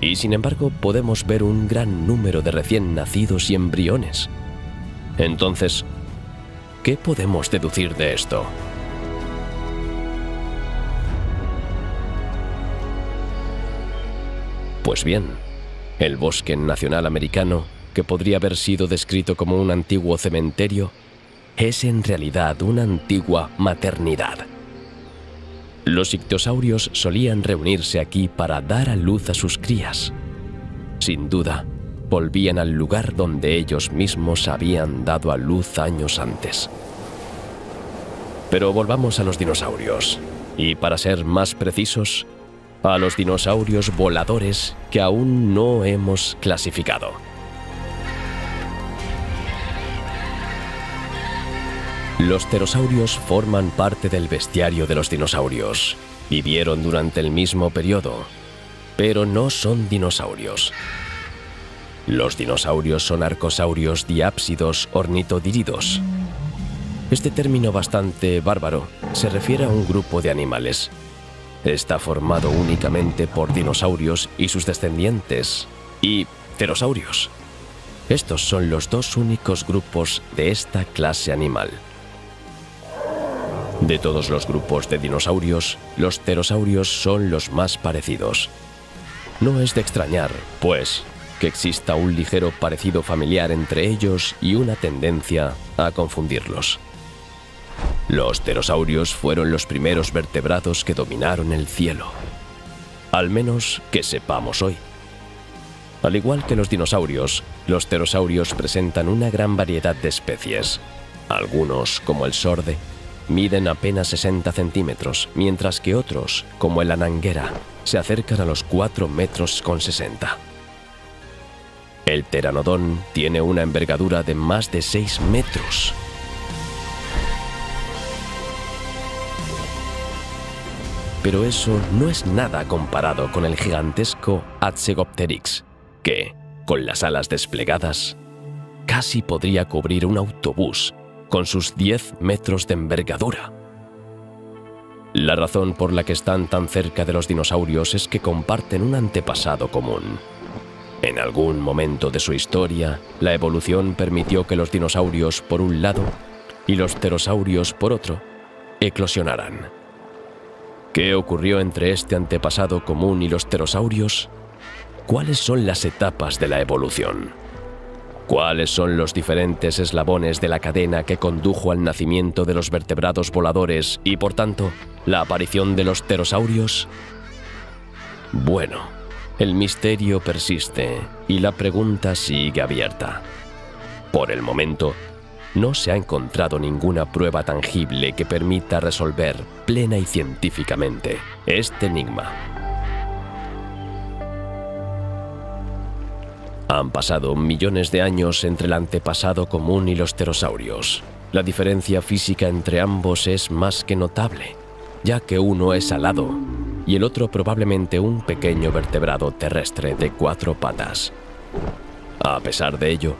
Speaker 1: y sin embargo podemos ver un gran número de recién nacidos y embriones. Entonces, ¿qué podemos deducir de esto? Pues bien, el Bosque Nacional Americano, que podría haber sido descrito como un antiguo cementerio, es en realidad una antigua maternidad. Los ictiosaurios solían reunirse aquí para dar a luz a sus crías. Sin duda, volvían al lugar donde ellos mismos habían dado a luz años antes. Pero volvamos a los dinosaurios, y para ser más precisos, a los dinosaurios voladores que aún no hemos clasificado. Los pterosaurios forman parte del bestiario de los dinosaurios. Vivieron durante el mismo periodo, pero no son dinosaurios. Los dinosaurios son arcosaurios diápsidos ornitodíridos. Este término bastante bárbaro se refiere a un grupo de animales. Está formado únicamente por dinosaurios y sus descendientes, y pterosaurios. Estos son los dos únicos grupos de esta clase animal. De todos los grupos de dinosaurios, los pterosaurios son los más parecidos. No es de extrañar, pues, que exista un ligero parecido familiar entre ellos y una tendencia a confundirlos. Los pterosaurios fueron los primeros vertebrados que dominaron el cielo, al menos que sepamos hoy. Al igual que los dinosaurios, los pterosaurios presentan una gran variedad de especies. Algunos, como el sorde, miden apenas 60 centímetros, mientras que otros, como el ananguera, se acercan a los 4,60 metros. El pteranodón tiene una envergadura de más de 6 metros. Pero eso no es nada comparado con el gigantesco Atsegopteryx, que, con las alas desplegadas, casi podría cubrir un autobús con sus 10 metros de envergadura. La razón por la que están tan cerca de los dinosaurios es que comparten un antepasado común. En algún momento de su historia, la evolución permitió que los dinosaurios por un lado y los pterosaurios por otro eclosionaran. ¿Qué ocurrió entre este antepasado común y los pterosaurios? ¿Cuáles son las etapas de la evolución? ¿Cuáles son los diferentes eslabones de la cadena que condujo al nacimiento de los vertebrados voladores y, por tanto, la aparición de los pterosaurios? Bueno, el misterio persiste y la pregunta sigue abierta. Por el momento, no se ha encontrado ninguna prueba tangible que permita resolver plena y científicamente este enigma. Han pasado millones de años entre el antepasado común y los pterosaurios. La diferencia física entre ambos es más que notable, ya que uno es alado y el otro probablemente un pequeño vertebrado terrestre de 4 patas. A pesar de ello,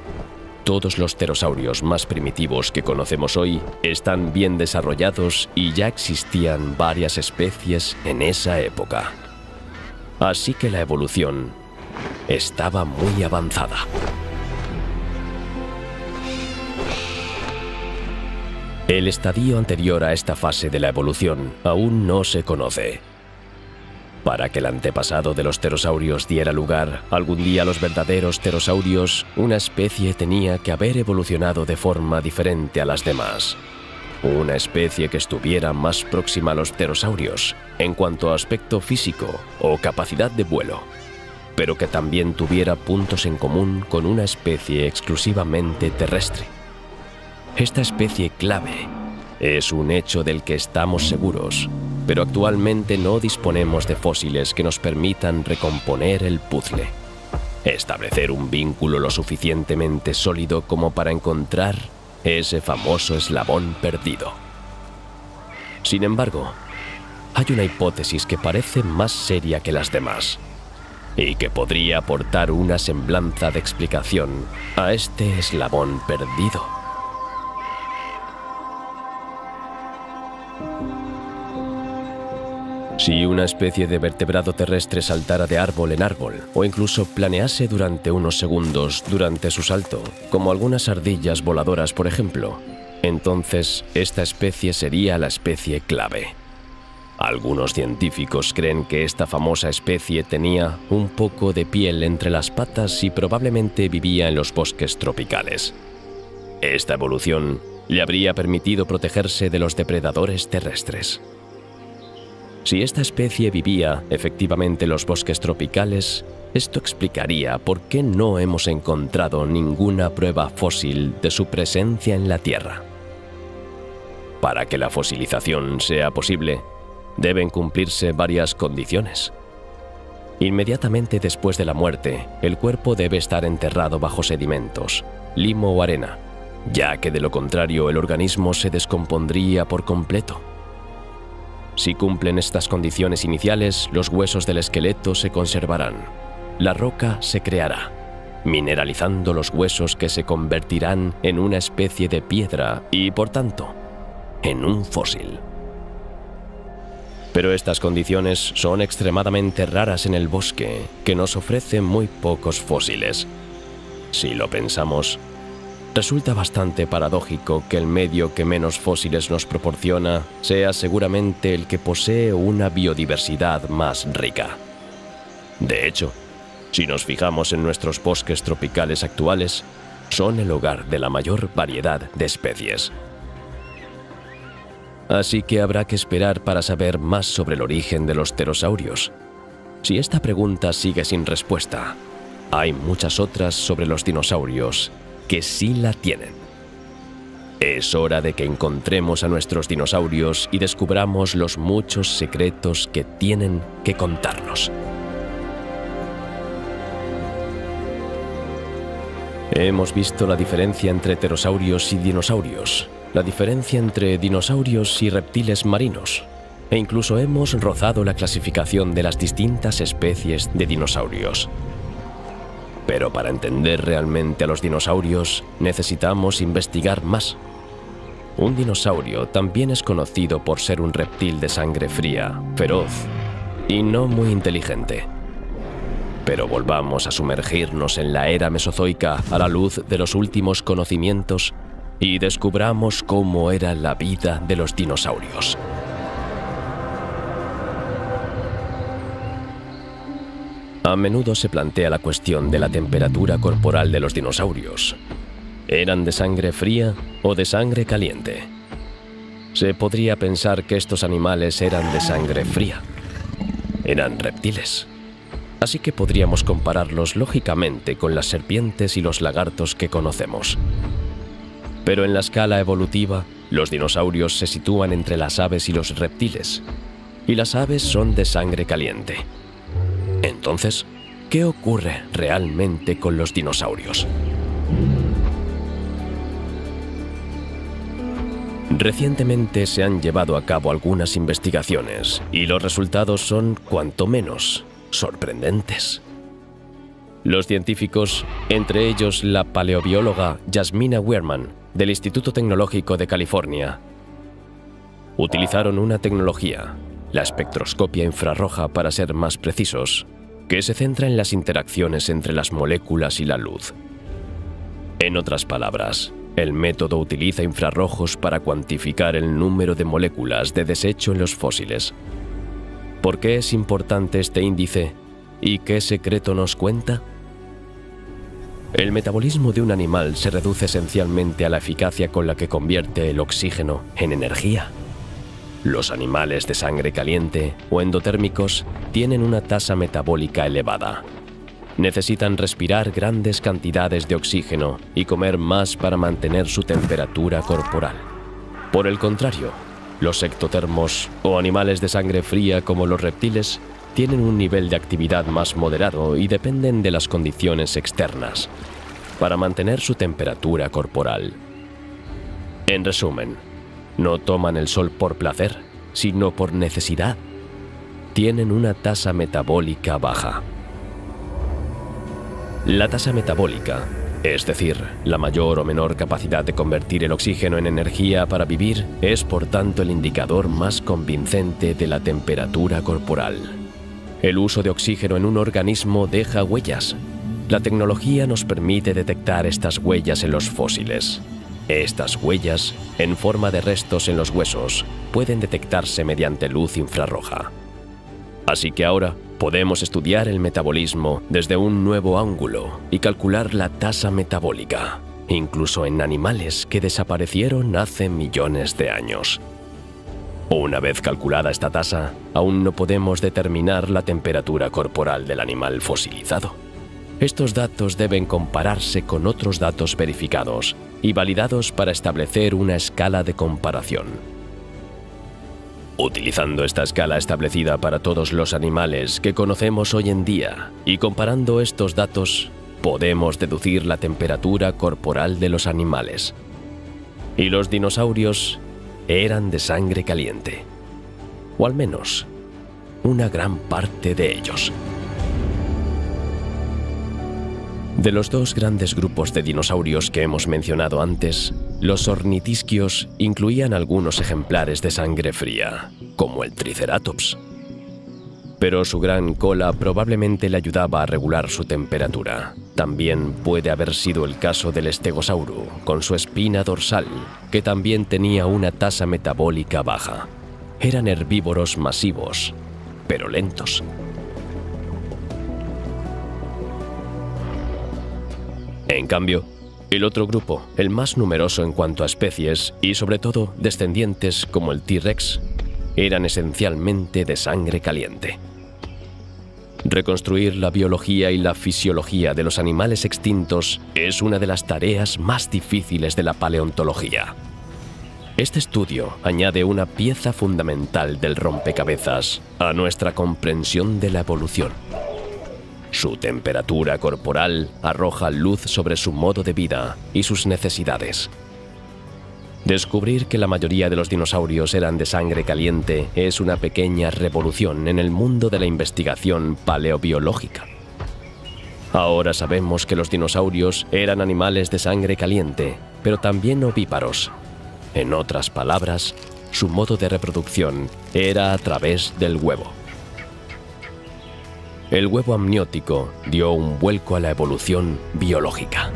Speaker 1: todos los pterosaurios más primitivos que conocemos hoy están bien desarrollados y ya existían varias especies en esa época. Así que la evolución estaba muy avanzada. El estadio anterior a esta fase de la evolución aún no se conoce. Para que el antepasado de los pterosaurios diera lugar algún día a los verdaderos pterosaurios, una especie tenía que haber evolucionado de forma diferente a las demás. Una especie que estuviera más próxima a los pterosaurios en cuanto a aspecto físico o capacidad de vuelo, pero que también tuviera puntos en común con una especie exclusivamente terrestre. Esta especie clave es un hecho del que estamos seguros, pero actualmente no disponemos de fósiles que nos permitan recomponer el puzzle, establecer un vínculo lo suficientemente sólido como para encontrar ese famoso eslabón perdido. Sin embargo, hay una hipótesis que parece más seria que las demás y que podría aportar una semblanza de explicación a este eslabón perdido. Si una especie de vertebrado terrestre saltara de árbol en árbol o incluso planease durante unos segundos durante su salto, como algunas ardillas voladoras por ejemplo, entonces esta especie sería la especie clave. Algunos científicos creen que esta famosa especie tenía un poco de piel entre las patas y probablemente vivía en los bosques tropicales. Esta evolución le habría permitido protegerse de los depredadores terrestres. Si esta especie vivía efectivamente en los bosques tropicales, esto explicaría por qué no hemos encontrado ninguna prueba fósil de su presencia en la Tierra. Para que la fosilización sea posible, deben cumplirse varias condiciones. Inmediatamente después de la muerte, el cuerpo debe estar enterrado bajo sedimentos, limo o arena, ya que de lo contrario el organismo se descompondría por completo. Si cumplen estas condiciones iniciales, los huesos del esqueleto se conservarán. La roca se creará, mineralizando los huesos que se convertirán en una especie de piedra y, por tanto, en un fósil. Pero estas condiciones son extremadamente raras en el bosque, que nos ofrece muy pocos fósiles. Si lo pensamos, resulta bastante paradójico que el medio que menos fósiles nos proporciona sea seguramente el que posee una biodiversidad más rica. De hecho, si nos fijamos en nuestros bosques tropicales actuales, son el hogar de la mayor variedad de especies. Así que habrá que esperar para saber más sobre el origen de los pterosaurios. Si esta pregunta sigue sin respuesta, hay muchas otras sobre los dinosaurios que sí la tienen. Es hora de que encontremos a nuestros dinosaurios y descubramos los muchos secretos que tienen que contarnos. Hemos visto la diferencia entre pterosaurios y dinosaurios, la diferencia entre dinosaurios y reptiles marinos, e incluso hemos rozado la clasificación de las distintas especies de dinosaurios. Pero para entender realmente a los dinosaurios, necesitamos investigar más. Un dinosaurio también es conocido por ser un reptil de sangre fría, feroz y no muy inteligente. Pero volvamos a sumergirnos en la era mesozoica a la luz de los últimos conocimientos y descubramos cómo era la vida de los dinosaurios. A menudo se plantea la cuestión de la temperatura corporal de los dinosaurios. ¿Eran de sangre fría o de sangre caliente? Se podría pensar que estos animales eran de sangre fría. Eran reptiles. Así que podríamos compararlos lógicamente con las serpientes y los lagartos que conocemos. Pero en la escala evolutiva, los dinosaurios se sitúan entre las aves y los reptiles, y las aves son de sangre caliente. Entonces, ¿qué ocurre realmente con los dinosaurios? Recientemente se han llevado a cabo algunas investigaciones, y los resultados son cuanto menos sorprendentes. Los científicos, entre ellos la paleobióloga Yasmina Wehrman, del Instituto Tecnológico de California, utilizaron una tecnología, la espectroscopia infrarroja para ser más precisos, que se centra en las interacciones entre las moléculas y la luz. En otras palabras, el método utiliza infrarrojos para cuantificar el número de moléculas de desecho en los fósiles. ¿Por qué es importante este índice y qué secreto nos cuenta? El metabolismo de un animal se reduce esencialmente a la eficacia con la que convierte el oxígeno en energía. Los animales de sangre caliente o endotérmicos tienen una tasa metabólica elevada. Necesitan respirar grandes cantidades de oxígeno y comer más para mantener su temperatura corporal. Por el contrario, los ectotermos o animales de sangre fría como los reptiles tienen un nivel de actividad más moderado y dependen de las condiciones externas para mantener su temperatura corporal. En resumen, no toman el sol por placer, sino por necesidad. Tienen una tasa metabólica baja. La tasa metabólica, es decir, la mayor o menor capacidad de convertir el oxígeno en energía para vivir, es por tanto el indicador más convincente de la temperatura corporal. El uso de oxígeno en un organismo deja huellas. La tecnología nos permite detectar estas huellas en los fósiles. Estas huellas, en forma de restos en los huesos, pueden detectarse mediante luz infrarroja. Así que ahora podemos estudiar el metabolismo desde un nuevo ángulo y calcular la tasa metabólica, incluso en animales que desaparecieron hace millones de años. Una vez calculada esta tasa, aún no podemos determinar la temperatura corporal del animal fosilizado. Estos datos deben compararse con otros datos verificados y validados para establecer una escala de comparación. Utilizando esta escala establecida para todos los animales que conocemos hoy en día y comparando estos datos, podemos deducir la temperatura corporal de los animales. Y los dinosaurios eran de sangre caliente, o al menos una gran parte de ellos. De los dos grandes grupos de dinosaurios que hemos mencionado antes, los ornitisquios incluían algunos ejemplares de sangre fría, como el Triceratops. Pero su gran cola probablemente le ayudaba a regular su temperatura. También puede haber sido el caso del Stegosaurus, con su espina dorsal, que también tenía una tasa metabólica baja. Eran herbívoros masivos, pero lentos. En cambio, el otro grupo, el más numeroso en cuanto a especies y sobre todo descendientes como el T-Rex, eran esencialmente de sangre caliente. Reconstruir la biología y la fisiología de los animales extintos es una de las tareas más difíciles de la paleontología. Este estudio añade una pieza fundamental del rompecabezas a nuestra comprensión de la evolución. Su temperatura corporal arroja luz sobre su modo de vida y sus necesidades. Descubrir que la mayoría de los dinosaurios eran de sangre caliente es una pequeña revolución en el mundo de la investigación paleobiológica. Ahora sabemos que los dinosaurios eran animales de sangre caliente, pero también ovíparos. En otras palabras, su modo de reproducción era a través del huevo. El huevo amniótico dio un vuelco a la evolución biológica.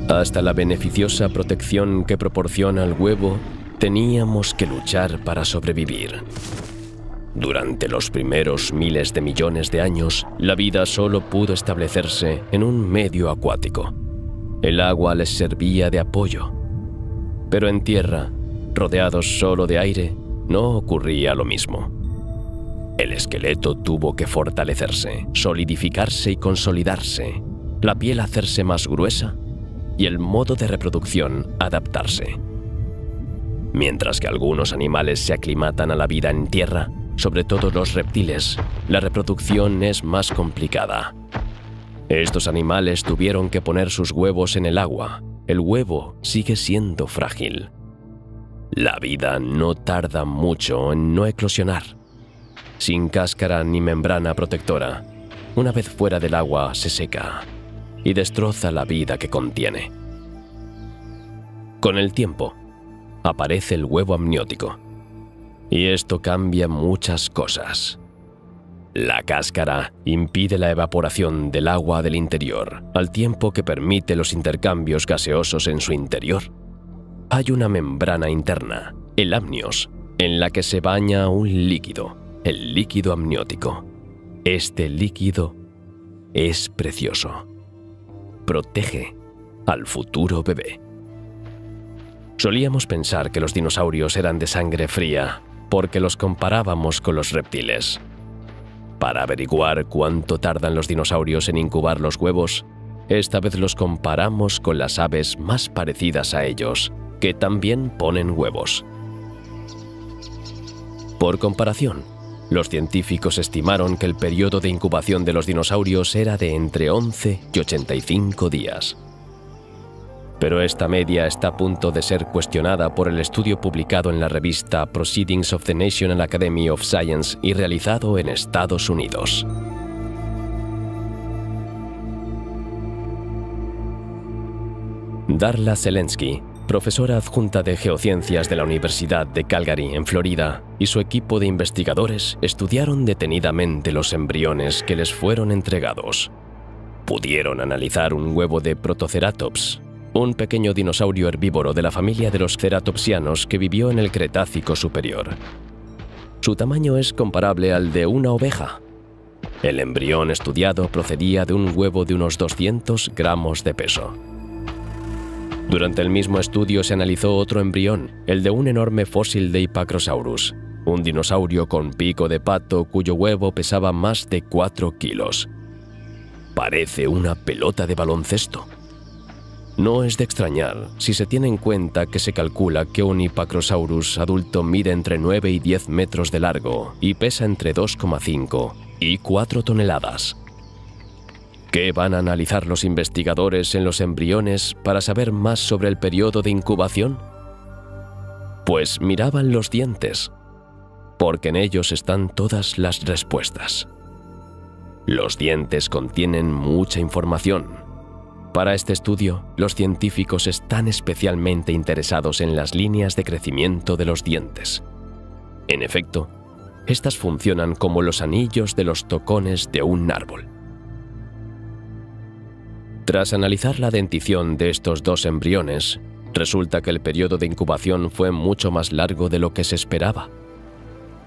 Speaker 1: Hasta la beneficiosa protección que proporciona el huevo, teníamos que luchar para sobrevivir. Durante los primeros miles de millones de años, la vida solo pudo establecerse en un medio acuático. El agua les servía de apoyo. Pero en tierra, rodeados solo de aire, no ocurría lo mismo. El esqueleto tuvo que fortalecerse, solidificarse y consolidarse, la piel hacerse más gruesa y el modo de reproducción adaptarse. Mientras que algunos animales se aclimatan a la vida en tierra, sobre todo los reptiles, la reproducción es más complicada. Estos animales tuvieron que poner sus huevos en el agua. El huevo sigue siendo frágil. La vida no tarda mucho en no eclosionar. Sin cáscara ni membrana protectora, una vez fuera del agua se seca y destroza la vida que contiene. Con el tiempo, aparece el huevo amniótico. Y esto cambia muchas cosas. La cáscara impide la evaporación del agua del interior, al tiempo que permite los intercambios gaseosos en su interior. Hay una membrana interna, el amnios, en la que se baña un líquido, el líquido amniótico. Este líquido es precioso. Protege al futuro bebé. Solíamos pensar que los dinosaurios eran de sangre fría porque los comparábamos con los reptiles. Para averiguar cuánto tardan los dinosaurios en incubar los huevos, esta vez los comparamos con las aves más parecidas a ellos, que también ponen huevos. Por comparación, los científicos estimaron que el periodo de incubación de los dinosaurios era de entre 11 y 85 días. Pero esta media está a punto de ser cuestionada por el estudio publicado en la revista Proceedings of the National Academy of Science y realizado en Estados Unidos. Darla Zelensky, profesora adjunta de Geociencias de la Universidad de Calgary, en Florida, y su equipo de investigadores estudiaron detenidamente los embriones que les fueron entregados. Pudieron analizar un huevo de Protoceratops, un pequeño dinosaurio herbívoro de la familia de los ceratopsianos que vivió en el Cretácico superior. Su tamaño es comparable al de una oveja. El embrión estudiado procedía de un huevo de unos 200 gramos de peso. Durante el mismo estudio se analizó otro embrión, el de un enorme fósil de Hypacrosaurus, un dinosaurio con pico de pato cuyo huevo pesaba más de 4 kilos. Parece una pelota de baloncesto. No es de extrañar si se tiene en cuenta que se calcula que un Hypacrosaurus adulto mide entre 9 y 10 metros de largo y pesa entre 2,5 y 4 toneladas. ¿Qué van a analizar los investigadores en los embriones para saber más sobre el periodo de incubación? Pues miraban los dientes, porque en ellos están todas las respuestas. Los dientes contienen mucha información. Para este estudio, los científicos están especialmente interesados en las líneas de crecimiento de los dientes. En efecto, estas funcionan como los anillos de los tocones de un árbol. Tras analizar la dentición de estos dos embriones, resulta que el periodo de incubación fue mucho más largo de lo que se esperaba.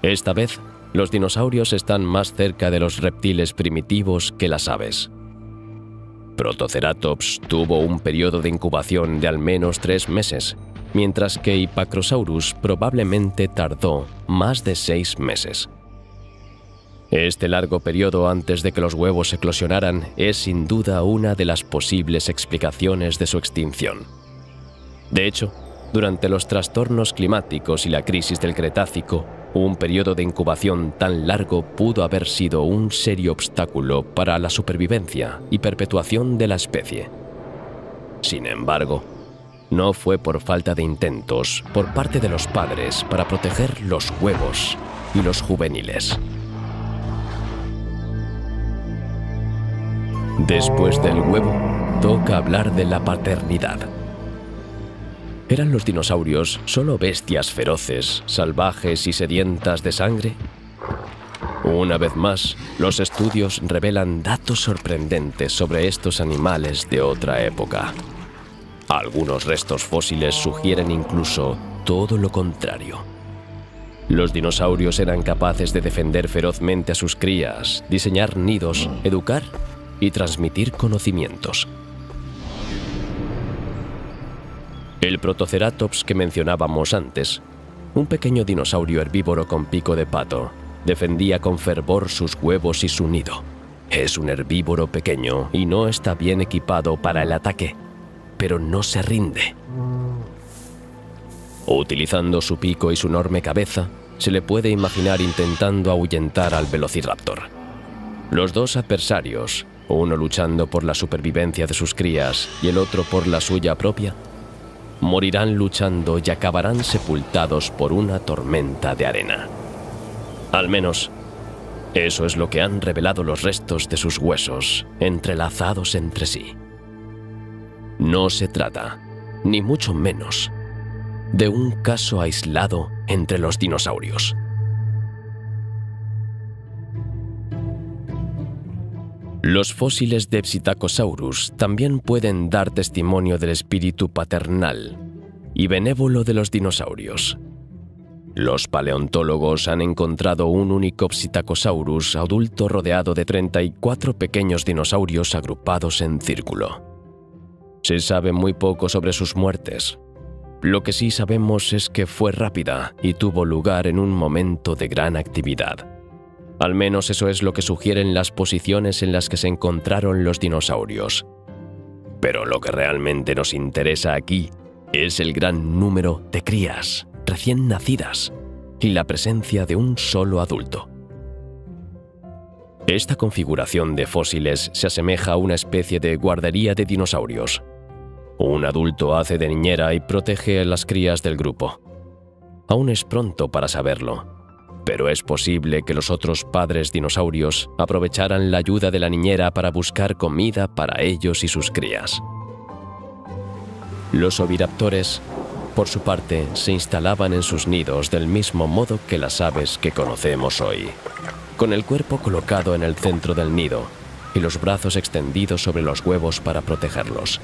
Speaker 1: Esta vez, los dinosaurios están más cerca de los reptiles primitivos que las aves. Protoceratops tuvo un periodo de incubación de al menos 3 meses, mientras que Hypacrosaurus probablemente tardó más de 6 meses. Este largo periodo antes de que los huevos eclosionaran es sin duda una de las posibles explicaciones de su extinción. De hecho, durante los trastornos climáticos y la crisis del Cretácico, un periodo de incubación tan largo pudo haber sido un serio obstáculo para la supervivencia y perpetuación de la especie. Sin embargo, no fue por falta de intentos por parte de los padres para proteger los huevos y los juveniles. Después del huevo, toca hablar de la paternidad. ¿Eran los dinosaurios solo bestias feroces, salvajes y sedientas de sangre? Una vez más, los estudios revelan datos sorprendentes sobre estos animales de otra época. Algunos restos fósiles sugieren incluso todo lo contrario. Los dinosaurios eran capaces de defender ferozmente a sus crías, diseñar nidos, educar y transmitir conocimientos. El Protoceratops que mencionábamos antes, un pequeño dinosaurio herbívoro con pico de pato, defendía con fervor sus huevos y su nido. Es un herbívoro pequeño y no está bien equipado para el ataque, pero no se rinde. Utilizando su pico y su enorme cabeza, se le puede imaginar intentando ahuyentar al Velociraptor. Los dos adversarios, uno luchando por la supervivencia de sus crías y el otro por la suya propia, morirán luchando y acabarán sepultados por una tormenta de arena. Al menos, eso es lo que han revelado los restos de sus huesos, entrelazados entre sí. No se trata, ni mucho menos, de un caso aislado entre los dinosaurios. Los fósiles de Psittacosaurus también pueden dar testimonio del espíritu paternal y benévolo de los dinosaurios. Los paleontólogos han encontrado un único Psittacosaurus adulto rodeado de 34 pequeños dinosaurios agrupados en círculo. Se sabe muy poco sobre sus muertes. Lo que sí sabemos es que fue rápida y tuvo lugar en un momento de gran actividad. Al menos eso es lo que sugieren las posiciones en las que se encontraron los dinosaurios. Pero lo que realmente nos interesa aquí es el gran número de crías recién nacidas y la presencia de un solo adulto. Esta configuración de fósiles se asemeja a una especie de guardería de dinosaurios. Un adulto hace de niñera y protege a las crías del grupo. Aún es pronto para saberlo, pero es posible que los otros padres dinosaurios aprovecharan la ayuda de la niñera para buscar comida para ellos y sus crías. Los oviraptores, por su parte, se instalaban en sus nidos del mismo modo que las aves que conocemos hoy, con el cuerpo colocado en el centro del nido y los brazos extendidos sobre los huevos para protegerlos.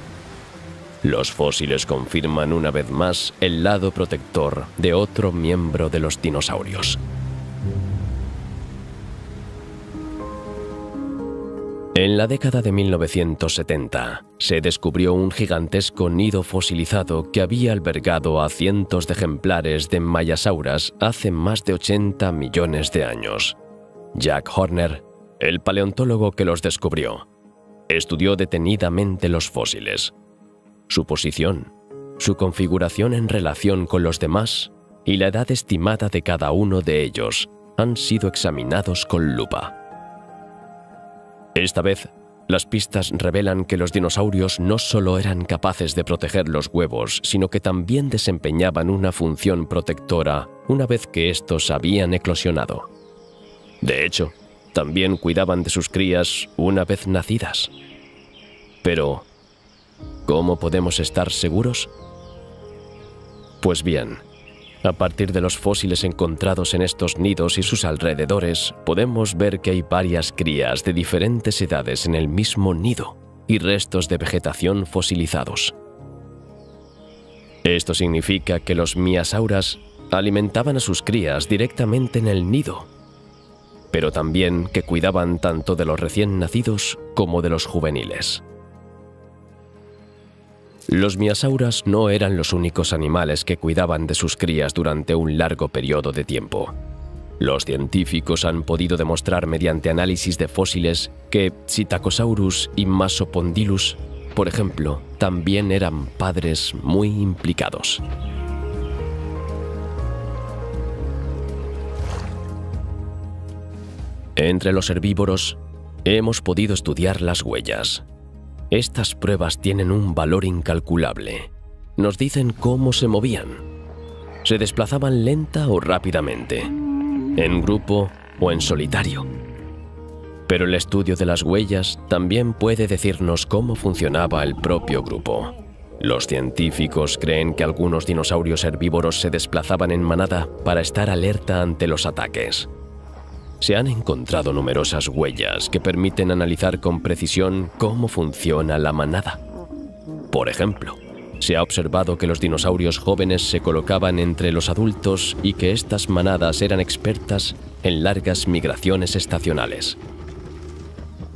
Speaker 1: Los fósiles confirman una vez más el lado protector de otro miembro de los dinosaurios. En la década de 1970 se descubrió un gigantesco nido fosilizado que había albergado a cientos de ejemplares de Maiasauras hace más de 80 millones de años. Jack Horner, el paleontólogo que los descubrió, estudió detenidamente los fósiles, su posición, su configuración en relación con los demás y la edad estimada de cada uno de ellos han sido examinados con lupa. Esta vez, las pistas revelan que los dinosaurios no solo eran capaces de proteger los huevos, sino que también desempeñaban una función protectora una vez que estos habían eclosionado. De hecho, también cuidaban de sus crías una vez nacidas. Pero, ¿cómo podemos estar seguros? Pues bien, a partir de los fósiles encontrados en estos nidos y sus alrededores, podemos ver que hay varias crías de diferentes edades en el mismo nido y restos de vegetación fosilizados. Esto significa que los Maiasauras alimentaban a sus crías directamente en el nido, pero también que cuidaban tanto de los recién nacidos como de los juveniles. Los Maiasauras no eran los únicos animales que cuidaban de sus crías durante un largo periodo de tiempo. Los científicos han podido demostrar mediante análisis de fósiles que Psittacosaurus y Masopondylus, por ejemplo, también eran padres muy implicados. Entre los herbívoros, hemos podido estudiar las huellas. Estas pruebas tienen un valor incalculable. Nos dicen cómo se movían. ¿Se desplazaban lenta o rápidamente? ¿En grupo o en solitario? Pero el estudio de las huellas también puede decirnos cómo funcionaba el propio grupo. Los científicos creen que algunos dinosaurios herbívoros se desplazaban en manada para estar alerta ante los ataques. Se han encontrado numerosas huellas que permiten analizar con precisión cómo funciona la manada. Por ejemplo, se ha observado que los dinosaurios jóvenes se colocaban entre los adultos y que estas manadas eran expertas en largas migraciones estacionales.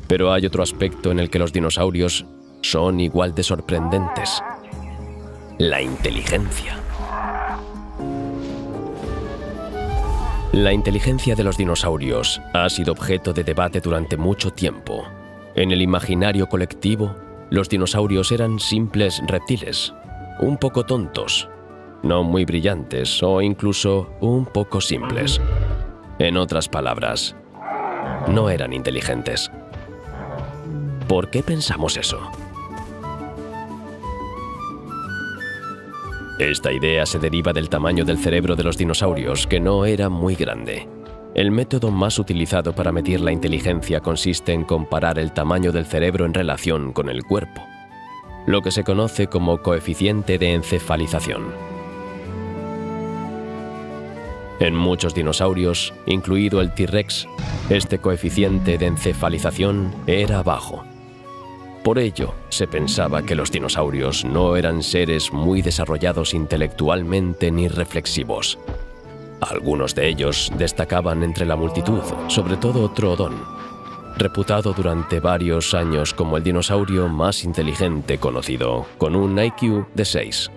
Speaker 1: Pero hay otro aspecto en el que los dinosaurios son igual de sorprendentes: la inteligencia. La inteligencia de los dinosaurios ha sido objeto de debate durante mucho tiempo. En el imaginario colectivo, los dinosaurios eran simples reptiles, un poco tontos, no muy brillantes o incluso un poco simples. En otras palabras, no eran inteligentes. ¿Por qué pensamos eso? Esta idea se deriva del tamaño del cerebro de los dinosaurios, que no era muy grande. El método más utilizado para medir la inteligencia consiste en comparar el tamaño del cerebro en relación con el cuerpo, lo que se conoce como coeficiente de encefalización. En muchos dinosaurios, incluido el T-Rex, este coeficiente de encefalización era bajo. Por ello, se pensaba que los dinosaurios no eran seres muy desarrollados intelectualmente ni reflexivos. Algunos de ellos destacaban entre la multitud, sobre todo Troodon, reputado durante varios años como el dinosaurio más inteligente conocido, con un IQ de 6.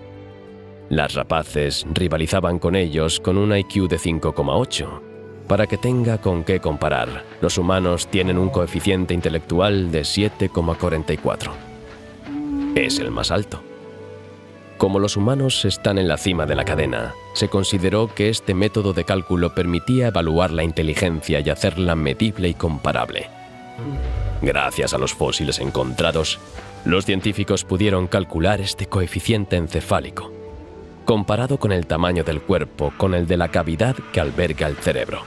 Speaker 1: Las rapaces rivalizaban con ellos con un IQ de 5,8. Para que tenga con qué comparar, los humanos tienen un coeficiente intelectual de 7,44. Es el más alto. Como los humanos están en la cima de la cadena, se consideró que este método de cálculo permitía evaluar la inteligencia y hacerla medible y comparable. Gracias a los fósiles encontrados, los científicos pudieron calcular este coeficiente encefálico, comparado con el tamaño del cuerpo con el de la cavidad que alberga el cerebro.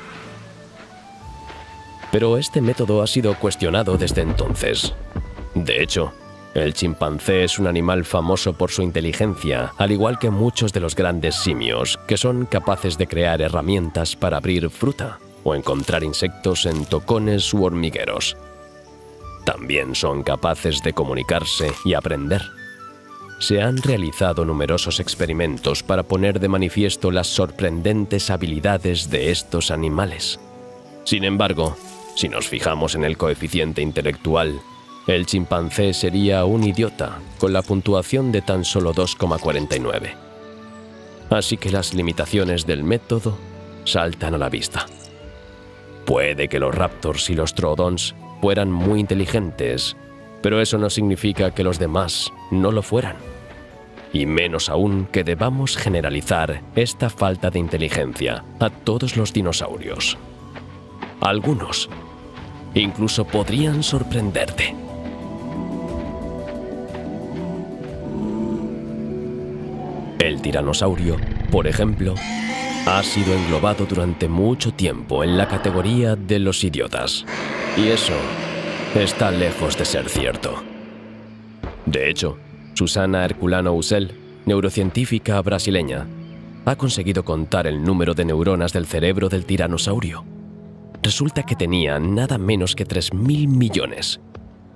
Speaker 1: Pero este método ha sido cuestionado desde entonces. De hecho, el chimpancé es un animal famoso por su inteligencia, al igual que muchos de los grandes simios, que son capaces de crear herramientas para abrir fruta o encontrar insectos en tocones u hormigueros. También son capaces de comunicarse y aprender. Se han realizado numerosos experimentos para poner de manifiesto las sorprendentes habilidades de estos animales. Sin embargo, si nos fijamos en el coeficiente intelectual, el chimpancé sería un idiota con la puntuación de tan solo 2,49. Así que las limitaciones del método saltan a la vista. Puede que los raptors y los troodons fueran muy inteligentes, pero eso no significa que los demás no lo fueran. Y menos aún que debamos generalizar esta falta de inteligencia a todos los dinosaurios. Algunos incluso podrían sorprenderte. El tiranosaurio, por ejemplo, ha sido englobado durante mucho tiempo en la categoría de los idiotas. Y eso está lejos de ser cierto. De hecho, Susana Herculano Usell, neurocientífica brasileña, ha conseguido contar el número de neuronas del cerebro del tiranosaurio. Resulta que tenía nada menos que 3.000 millones.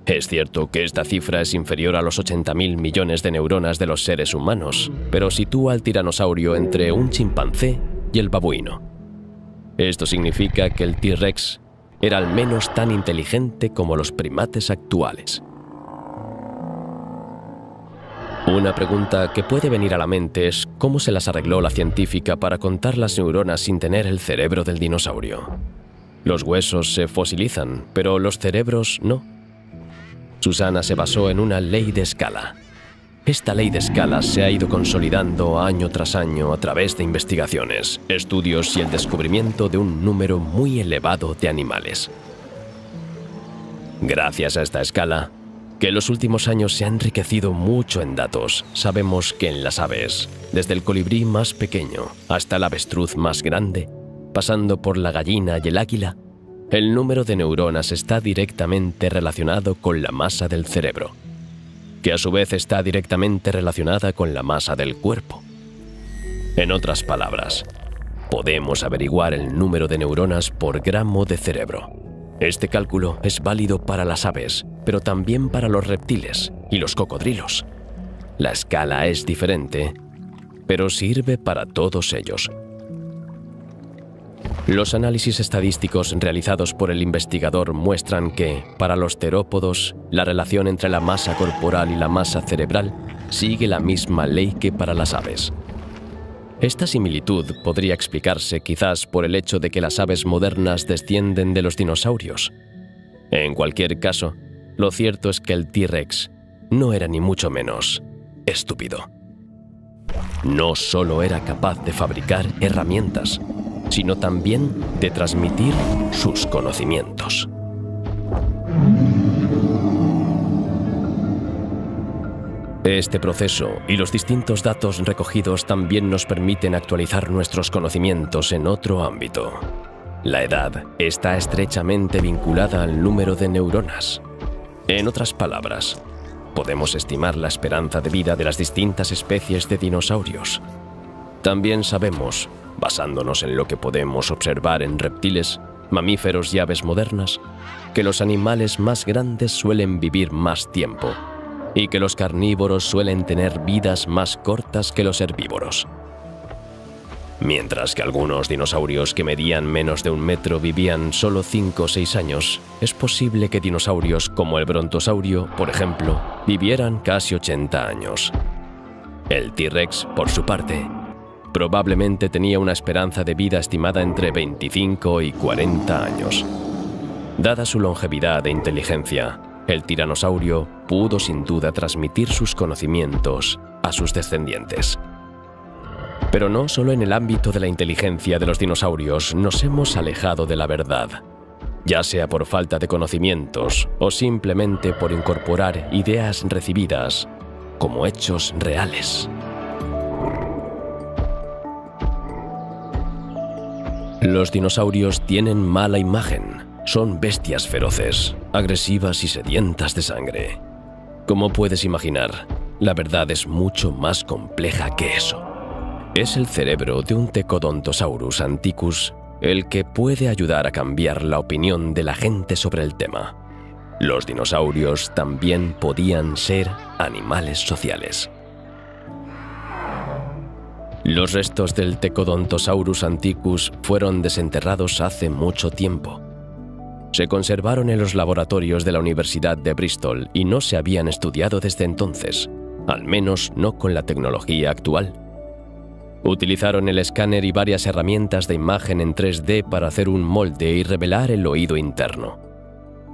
Speaker 1: Es cierto que esta cifra es inferior a los 80.000 millones de neuronas de los seres humanos, pero sitúa al tiranosaurio entre un chimpancé y el babuino. Esto significa que el T-Rex era al menos tan inteligente como los primates actuales. Una pregunta que puede venir a la mente es cómo se las arregló la científica para contar las neuronas sin tener el cerebro del dinosaurio. Los huesos se fosilizan, pero los cerebros no. Susana se basó en una ley de escala. Esta ley de escala se ha ido consolidando año tras año a través de investigaciones, estudios y el descubrimiento de un número muy elevado de animales. Gracias a esta escala, que en los últimos años se ha enriquecido mucho en datos, sabemos que en las aves, desde el colibrí más pequeño hasta el avestruz más grande, pasando por la gallina y el águila, el número de neuronas está directamente relacionado con la masa del cerebro, que a su vez está directamente relacionada con la masa del cuerpo. En otras palabras, podemos averiguar el número de neuronas por gramo de cerebro. Este cálculo es válido para las aves, pero también para los reptiles y los cocodrilos. La escala es diferente, pero sirve para todos ellos. Los análisis estadísticos realizados por el investigador muestran que, para los terópodos, la relación entre la masa corporal y la masa cerebral sigue la misma ley que para las aves. Esta similitud podría explicarse quizás por el hecho de que las aves modernas descienden de los dinosaurios. En cualquier caso, lo cierto es que el T-Rex no era ni mucho menos estúpido. No solo era capaz de fabricar herramientas, sino también de transmitir sus conocimientos. Este proceso y los distintos datos recogidos también nos permiten actualizar nuestros conocimientos en otro ámbito. La edad está estrechamente vinculada al número de neuronas. En otras palabras, podemos estimar la esperanza de vida de las distintas especies de dinosaurios. También sabemos, basándonos en lo que podemos observar en reptiles, mamíferos y aves modernas, que los animales más grandes suelen vivir más tiempo y que los carnívoros suelen tener vidas más cortas que los herbívoros. Mientras que algunos dinosaurios que medían menos de 1 metro vivían solo 5 o 6 años, es posible que dinosaurios como el brontosaurio, por ejemplo, vivieran casi 80 años. El T-Rex, por su parte, probablemente tenía una esperanza de vida estimada entre 25 y 40 años. Dada su longevidad e inteligencia, el tiranosaurio pudo sin duda transmitir sus conocimientos a sus descendientes. Pero no solo en el ámbito de la inteligencia de los dinosaurios nos hemos alejado de la verdad, ya sea por falta de conocimientos o simplemente por incorporar ideas recibidas como hechos reales. Los dinosaurios tienen mala imagen. Son bestias feroces, agresivas y sedientas de sangre. Como puedes imaginar, la verdad es mucho más compleja que eso. Es el cerebro de un Tecodontosaurus antiquus el que puede ayudar a cambiar la opinión de la gente sobre el tema. Los dinosaurios también podían ser animales sociales. Los restos del Tecodontosaurus antiquus fueron desenterrados hace mucho tiempo. Se conservaron en los laboratorios de la Universidad de Bristol y no se habían estudiado desde entonces, al menos no con la tecnología actual. Utilizaron el escáner y varias herramientas de imagen en 3D para hacer un molde y revelar el oído interno.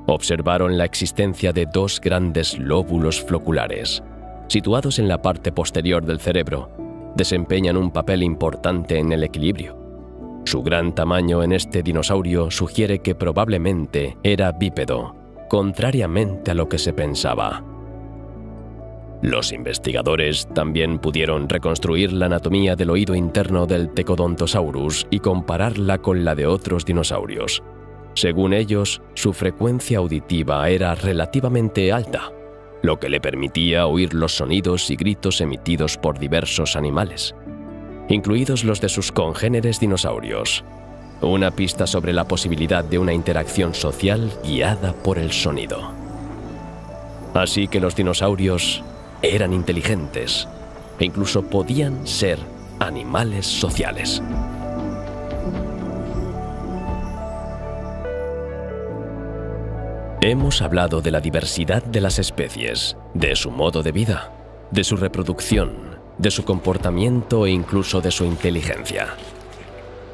Speaker 1: Observaron la existencia de dos grandes lóbulos floculares, situados en la parte posterior del cerebro. Desempeñan un papel importante en el equilibrio. Su gran tamaño en este dinosaurio sugiere que probablemente era bípedo, contrariamente a lo que se pensaba. Los investigadores también pudieron reconstruir la anatomía del oído interno del Tecodontosaurus y compararla con la de otros dinosaurios. Según ellos, su frecuencia auditiva era relativamente alta, lo que le permitía oír los sonidos y gritos emitidos por diversos animales, incluidos los de sus congéneres dinosaurios. Una pista sobre la posibilidad de una interacción social guiada por el sonido. Así que los dinosaurios eran inteligentes e incluso podían ser animales sociales. Hemos hablado de la diversidad de las especies, de su modo de vida, de su reproducción, de su comportamiento e incluso de su inteligencia.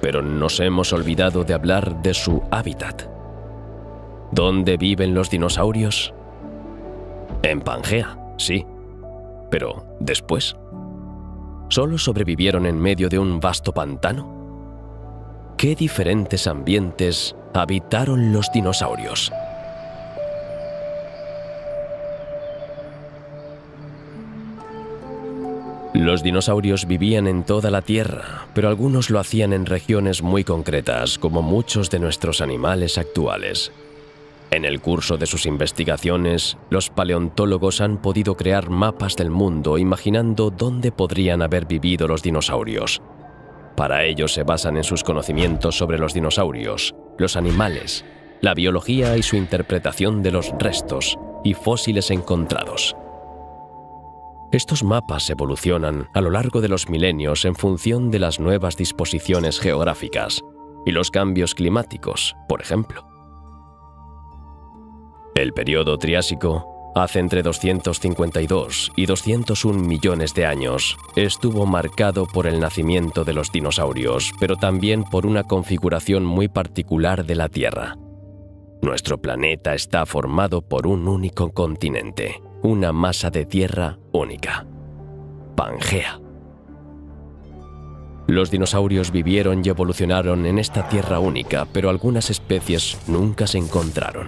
Speaker 1: Pero nos hemos olvidado de hablar de su hábitat. ¿Dónde viven los dinosaurios? En Pangea, sí. Pero ¿después? ¿Solo sobrevivieron en medio de un vasto pantano? ¿Qué diferentes ambientes habitaron los dinosaurios? Los dinosaurios vivían en toda la Tierra, pero algunos lo hacían en regiones muy concretas, como muchos de nuestros animales actuales. En el curso de sus investigaciones, los paleontólogos han podido crear mapas del mundo imaginando dónde podrían haber vivido los dinosaurios. Para ello se basan en sus conocimientos sobre los dinosaurios, los animales, la biología y su interpretación de los restos y fósiles encontrados. Estos mapas evolucionan a lo largo de los milenios en función de las nuevas disposiciones geográficas y los cambios climáticos, por ejemplo. El período Triásico, hace entre 252 y 201 millones de años, estuvo marcado por el nacimiento de los dinosaurios, pero también por una configuración muy particular de la Tierra. Nuestro planeta está formado por un único continente, una masa de tierra única, Pangea. Los dinosaurios vivieron y evolucionaron en esta tierra única, pero algunas especies nunca se encontraron.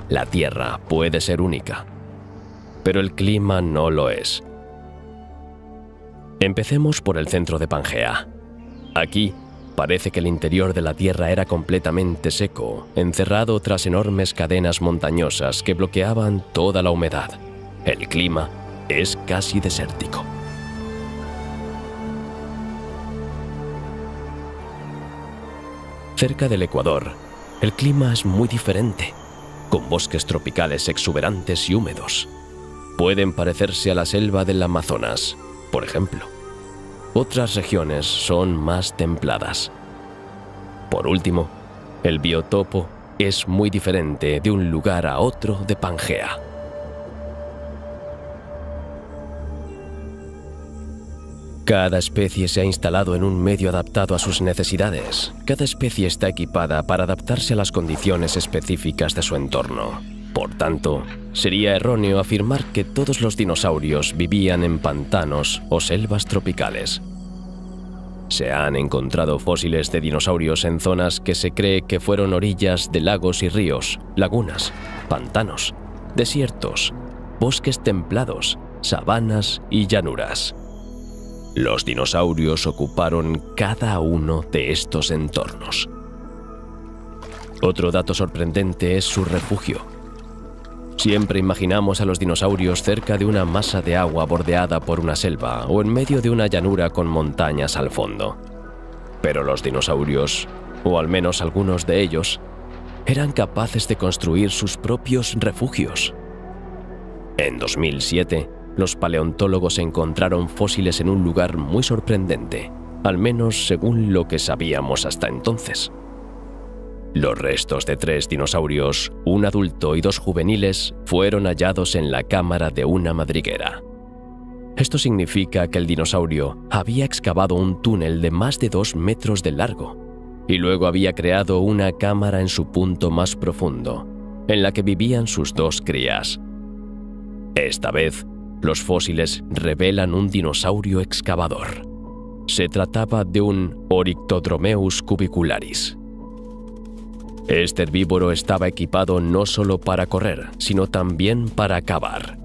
Speaker 1: La Tierra puede ser única, pero el clima no lo es. Empecemos por el centro de Pangea. Aquí parece que el interior de la Tierra era completamente seco, encerrado tras enormes cadenas montañosas que bloqueaban toda la humedad. El clima es casi desértico. Cerca del Ecuador, el clima es muy diferente, con bosques tropicales exuberantes y húmedos. Pueden parecerse a la selva del Amazonas, por ejemplo. Otras regiones son más templadas. Por último, el biotopo es muy diferente de un lugar a otro de Pangea. Cada especie se ha instalado en un medio adaptado a sus necesidades. Cada especie está equipada para adaptarse a las condiciones específicas de su entorno. Por tanto, sería erróneo afirmar que todos los dinosaurios vivían en pantanos o selvas tropicales. Se han encontrado fósiles de dinosaurios en zonas que se cree que fueron orillas de lagos y ríos, lagunas, pantanos, desiertos, bosques templados, sabanas y llanuras. Los dinosaurios ocuparon cada uno de estos entornos. Otro dato sorprendente es su refugio. Siempre imaginamos a los dinosaurios cerca de una masa de agua bordeada por una selva o en medio de una llanura con montañas al fondo. Pero los dinosaurios, o al menos algunos de ellos, eran capaces de construir sus propios refugios. En 2007, los paleontólogos encontraron fósiles en un lugar muy sorprendente, al menos según lo que sabíamos hasta entonces. Los restos de 3 dinosaurios, un adulto y 2 juveniles, fueron hallados en la cámara de una madriguera. Esto significa que el dinosaurio había excavado un túnel de más de 2 metros de largo y luego había creado una cámara en su punto más profundo, en la que vivían sus 2 crías. Esta vez, los fósiles revelan un dinosaurio excavador. Se trataba de un Oryctodromeus cubicularis. Este herbívoro estaba equipado no solo para correr, sino también para cavar.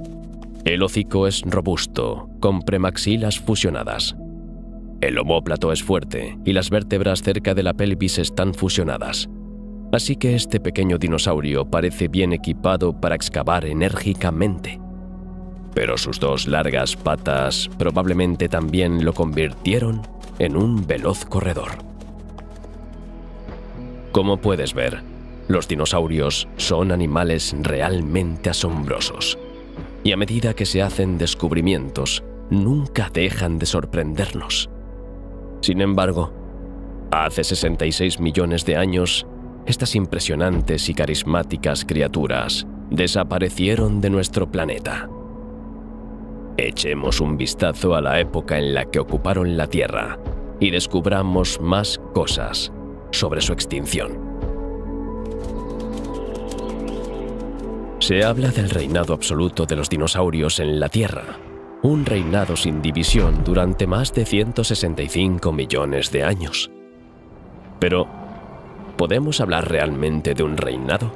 Speaker 1: El hocico es robusto, con premaxilas fusionadas. El omóplato es fuerte y las vértebras cerca de la pelvis están fusionadas. Así que este pequeño dinosaurio parece bien equipado para excavar enérgicamente. Pero sus 2 largas patas probablemente también lo convirtieron en un veloz corredor. Como puedes ver, los dinosaurios son animales realmente asombrosos. Y a medida que se hacen descubrimientos, nunca dejan de sorprendernos. Sin embargo, hace 66 millones de años, estas impresionantes y carismáticas criaturas desaparecieron de nuestro planeta. Echemos un vistazo a la época en la que ocuparon la Tierra y descubramos más cosas sobre su extinción. Se habla del reinado absoluto de los dinosaurios en la Tierra, un reinado sin división durante más de 165 millones de años. Pero, ¿podemos hablar realmente de un reinado?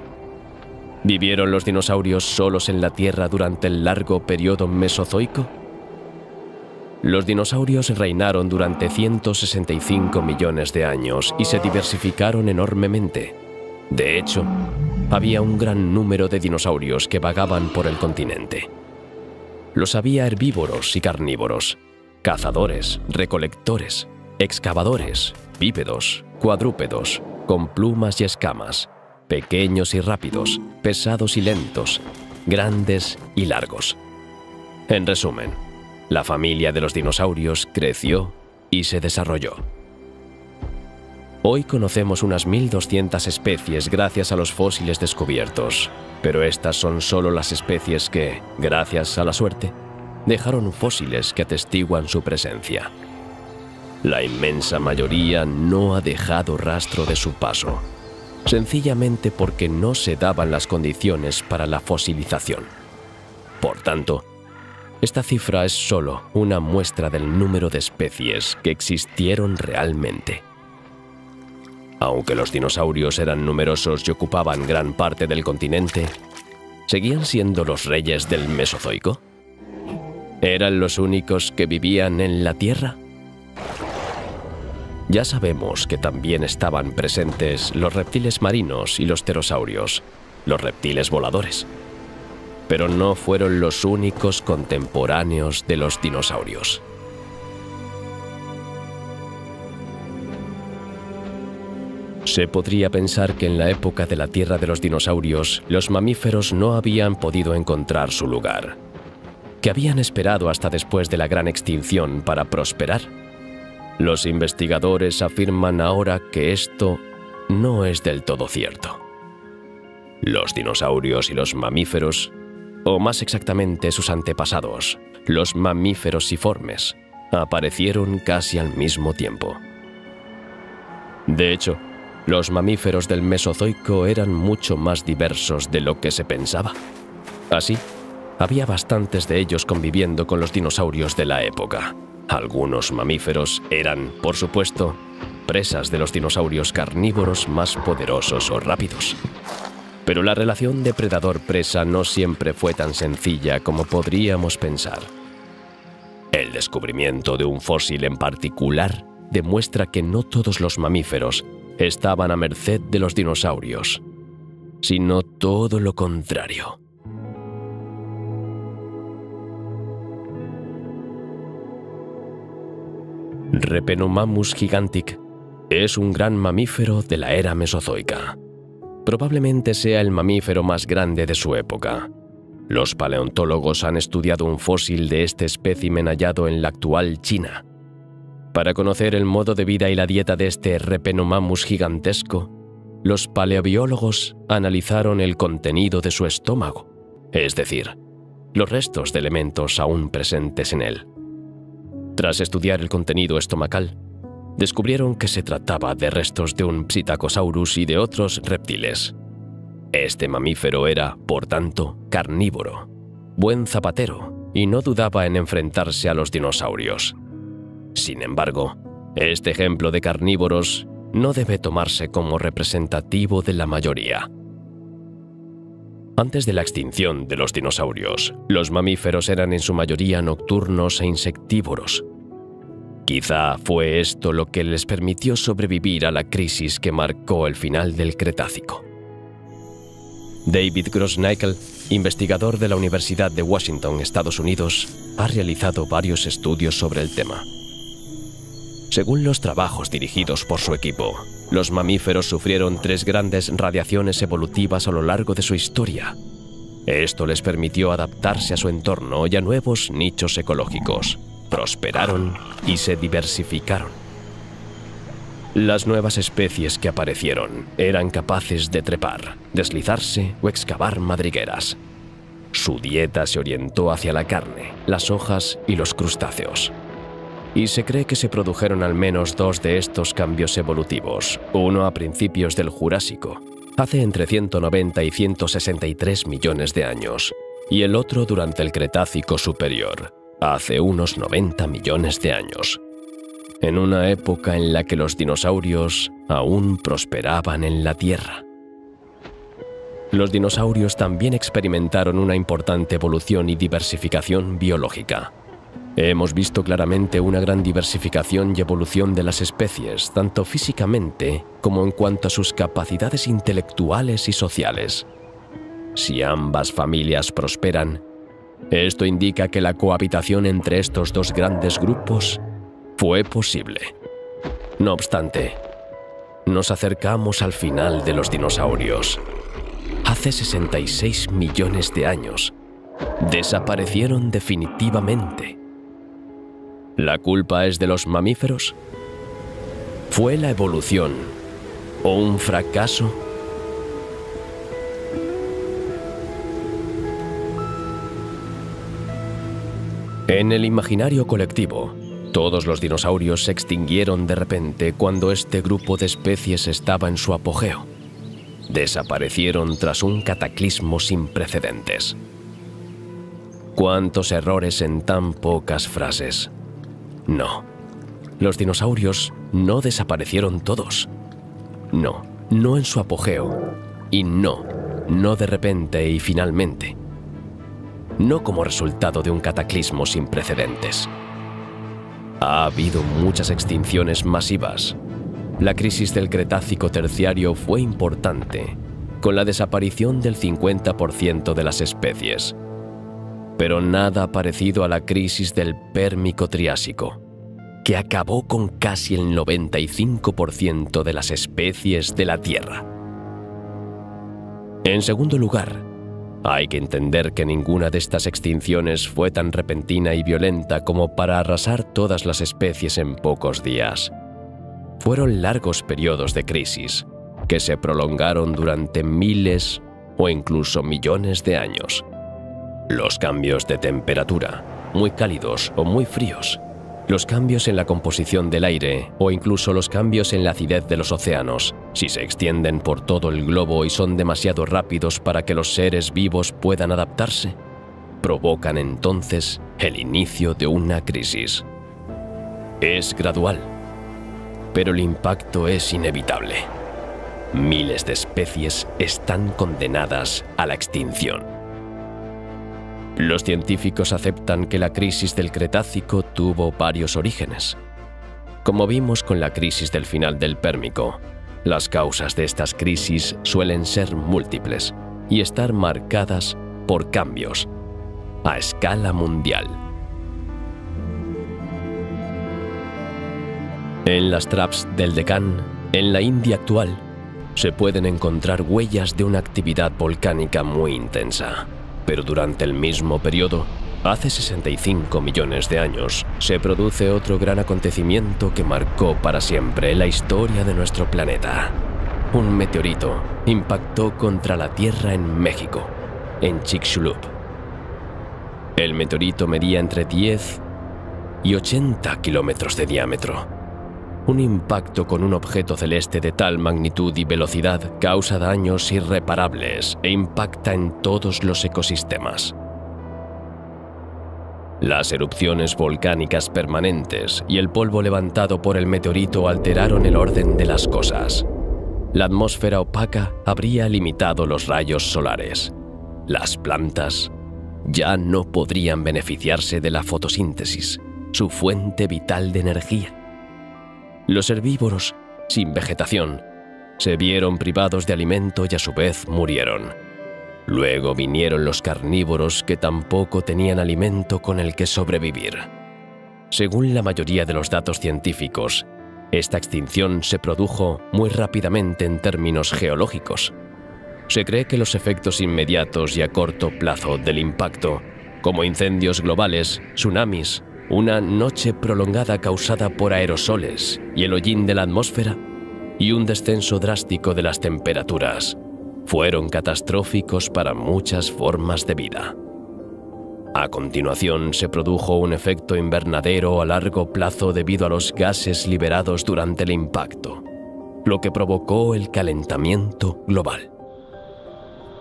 Speaker 1: ¿Vivieron los dinosaurios solos en la Tierra durante el largo periodo mesozoico? Los dinosaurios reinaron durante 165 millones de años y se diversificaron enormemente. De hecho, había un gran número de dinosaurios que vagaban por el continente. Los había herbívoros y carnívoros, cazadores, recolectores, excavadores, bípedos, cuadrúpedos, con plumas y escamas, pequeños y rápidos, pesados y lentos, grandes y largos. En resumen, la familia de los dinosaurios creció y se desarrolló. Hoy conocemos unas 1.200 especies gracias a los fósiles descubiertos, pero estas son solo las especies que, gracias a la suerte, dejaron fósiles que atestiguan su presencia. La inmensa mayoría no ha dejado rastro de su paso, sencillamente porque no se daban las condiciones para la fosilización. Por tanto, esta cifra es solo una muestra del número de especies que existieron realmente. Aunque los dinosaurios eran numerosos y ocupaban gran parte del continente, ¿seguían siendo los reyes del Mesozoico? ¿Eran los únicos que vivían en la Tierra? Ya sabemos que también estaban presentes los reptiles marinos y los pterosaurios, los reptiles voladores. Pero no fueron los únicos contemporáneos de los dinosaurios. Se podría pensar que en la época de la Tierra de los dinosaurios, los mamíferos no habían podido encontrar su lugar, que habían esperado hasta después de la gran extinción para prosperar. Los investigadores afirman ahora que esto no es del todo cierto. Los dinosaurios y los mamíferos, o más exactamente sus antepasados, los mamíferos siformes, aparecieron casi al mismo tiempo. De hecho, los mamíferos del Mesozoico eran mucho más diversos de lo que se pensaba. Así, había bastantes de ellos conviviendo con los dinosaurios de la época. Algunos mamíferos eran, por supuesto, presas de los dinosaurios carnívoros más poderosos o rápidos. Pero la relación depredador-presa no siempre fue tan sencilla como podríamos pensar. El descubrimiento de un fósil en particular demuestra que no todos los mamíferos estaban a merced de los dinosaurios, sino todo lo contrario. Repenomamus gigantic es un gran mamífero de la era mesozoica. Probablemente sea el mamífero más grande de su época. Los paleontólogos han estudiado un fósil de este espécimen hallado en la actual China. Para conocer el modo de vida y la dieta de este Repenomamus gigantesco, los paleobiólogos analizaron el contenido de su estómago, es decir, los restos de elementos aún presentes en él. Tras estudiar el contenido estomacal, descubrieron que se trataba de restos de un Psittacosaurus y de otros reptiles. Este mamífero era, por tanto, carnívoro, buen zapatero y no dudaba en enfrentarse a los dinosaurios. Sin embargo, este ejemplo de carnívoros no debe tomarse como representativo de la mayoría. Antes de la extinción de los dinosaurios, los mamíferos eran en su mayoría nocturnos e insectívoros. Quizá fue esto lo que les permitió sobrevivir a la crisis que marcó el final del Cretácico. David Grossnickel, investigador de la Universidad de Washington, Estados Unidos, ha realizado varios estudios sobre el tema. Según los trabajos dirigidos por su equipo, los mamíferos sufrieron 3 grandes radiaciones evolutivas a lo largo de su historia. Esto les permitió adaptarse a su entorno y a nuevos nichos ecológicos. Prosperaron y se diversificaron. Las nuevas especies que aparecieron eran capaces de trepar, deslizarse o excavar madrigueras. Su dieta se orientó hacia la carne, las hojas y los crustáceos. Y se cree que se produjeron al menos 2 de estos cambios evolutivos, uno a principios del Jurásico, hace entre 190 y 163 millones de años, y el otro durante el Cretácico superior, hace unos 90 millones de años, en una época en la que los dinosaurios aún prosperaban en la Tierra. Los dinosaurios también experimentaron una importante evolución y diversificación biológica. Hemos visto claramente una gran diversificación y evolución de las especies, tanto físicamente como en cuanto a sus capacidades intelectuales y sociales. Si ambas familias prosperan, esto indica que la cohabitación entre estos 2 grandes grupos fue posible. No obstante, nos acercamos al final de los dinosaurios. Hace 66 millones de años, desaparecieron definitivamente. ¿La culpa es de los mamíferos? ¿Fue la evolución o un fracaso? En el imaginario colectivo, todos los dinosaurios se extinguieron de repente cuando este grupo de especies estaba en su apogeo. Desaparecieron tras un cataclismo sin precedentes. ¿Cuántos errores en tan pocas frases? No, los dinosaurios no desaparecieron todos. No, no en su apogeo. Y no de repente y finalmente. No como resultado de un cataclismo sin precedentes. Ha habido muchas extinciones masivas. La crisis del Cretácico terciario fue importante, con la desaparición del 50% de las especies. Pero nada parecido a la crisis del Pérmico Triásico, que acabó con casi el 95% de las especies de la Tierra. En segundo lugar, hay que entender que ninguna de estas extinciones fue tan repentina y violenta como para arrasar todas las especies en pocos días. Fueron largos periodos de crisis, que se prolongaron durante miles o incluso millones de años. Los cambios de temperatura, muy cálidos o muy fríos, los cambios en la composición del aire o incluso los cambios en la acidez de los océanos, si se extienden por todo el globo y son demasiado rápidos para que los seres vivos puedan adaptarse, provocan entonces el inicio de una crisis. Es gradual, pero el impacto es inevitable. Miles de especies están condenadas a la extinción. Los científicos aceptan que la crisis del Cretácico tuvo varios orígenes. Como vimos con la crisis del final del Pérmico, las causas de estas crisis suelen ser múltiples y estar marcadas por cambios a escala mundial. En las traps del Deccan, en la India actual, se pueden encontrar huellas de una actividad volcánica muy intensa, pero durante el mismo periodo, hace 65 millones de años, se produce otro gran acontecimiento que marcó para siempre la historia de nuestro planeta. Un meteorito impactó contra la Tierra en México, en Chicxulub. El meteorito medía entre 10 y 80 kilómetros de diámetro. Un impacto con un objeto celeste de tal magnitud y velocidad causa daños irreparables e impacta en todos los ecosistemas. Las erupciones volcánicas permanentes y el polvo levantado por el meteorito alteraron el orden de las cosas. La atmósfera opaca habría limitado los rayos solares. Las plantas ya no podrían beneficiarse de la fotosíntesis, su fuente vital de energía. Los herbívoros, sin vegetación, se vieron privados de alimento y a su vez murieron. Luego vinieron los carnívoros que tampoco tenían alimento con el que sobrevivir. Según la mayoría de los datos científicos, esta extinción se produjo muy rápidamente en términos geológicos. Se cree que los efectos inmediatos y a corto plazo del impacto, como incendios globales, tsunamis, una noche prolongada causada por aerosoles y el hollín de la atmósfera, y un descenso drástico de las temperaturas, fueron catastróficos para muchas formas de vida. A continuación se produjo un efecto invernadero a largo plazo debido a los gases liberados durante el impacto, lo que provocó el calentamiento global.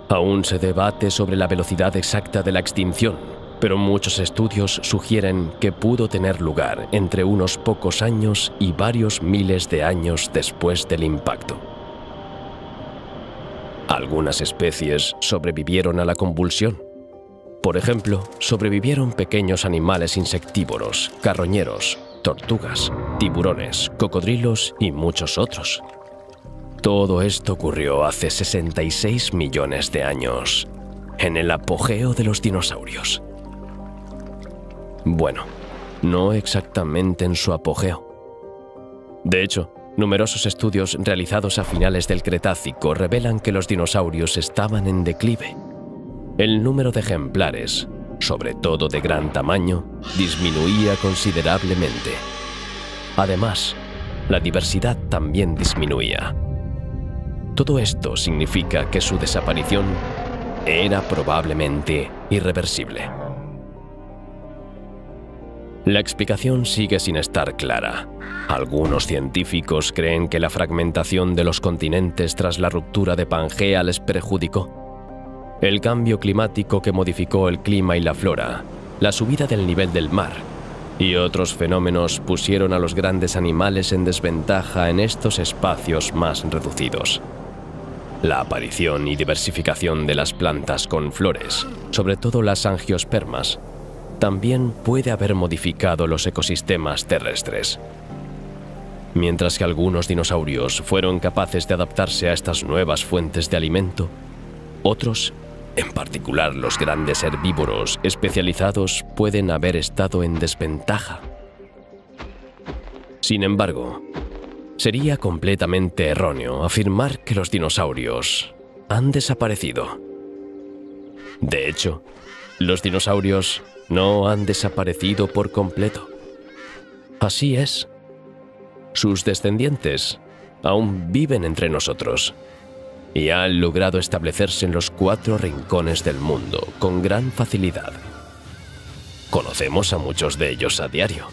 Speaker 1: Aún se debate sobre la velocidad exacta de la extinción, pero muchos estudios sugieren que pudo tener lugar entre unos pocos años y varios miles de años después del impacto. Algunas especies sobrevivieron a la convulsión. Por ejemplo, sobrevivieron pequeños animales insectívoros, carroñeros, tortugas, tiburones, cocodrilos y muchos otros. Todo esto ocurrió hace 66 millones de años, en el apogeo de los dinosaurios. Bueno, no exactamente en su apogeo. De hecho, numerosos estudios realizados a finales del Cretácico revelan que los dinosaurios estaban en declive. El número de ejemplares, sobre todo de gran tamaño, disminuía considerablemente. Además, la diversidad también disminuía. Todo esto significa que su desaparición era probablemente irreversible. La explicación sigue sin estar clara. Algunos científicos creen que la fragmentación de los continentes tras la ruptura de Pangea les perjudicó. El cambio climático que modificó el clima y la flora, la subida del nivel del mar y otros fenómenos pusieron a los grandes animales en desventaja en estos espacios más reducidos. La aparición y diversificación de las plantas con flores, sobre todo las angiospermas, también puede haber modificado los ecosistemas terrestres. Mientras que algunos dinosaurios fueron capaces de adaptarse a estas nuevas fuentes de alimento, otros, en particular los grandes herbívoros especializados, pueden haber estado en desventaja. Sin embargo, sería completamente erróneo afirmar que los dinosaurios han desaparecido. De hecho, los dinosaurios no han desaparecido por completo. Así es. Sus descendientes aún viven entre nosotros y han logrado establecerse en los 4 rincones del mundo con gran facilidad. Conocemos a muchos de ellos a diario,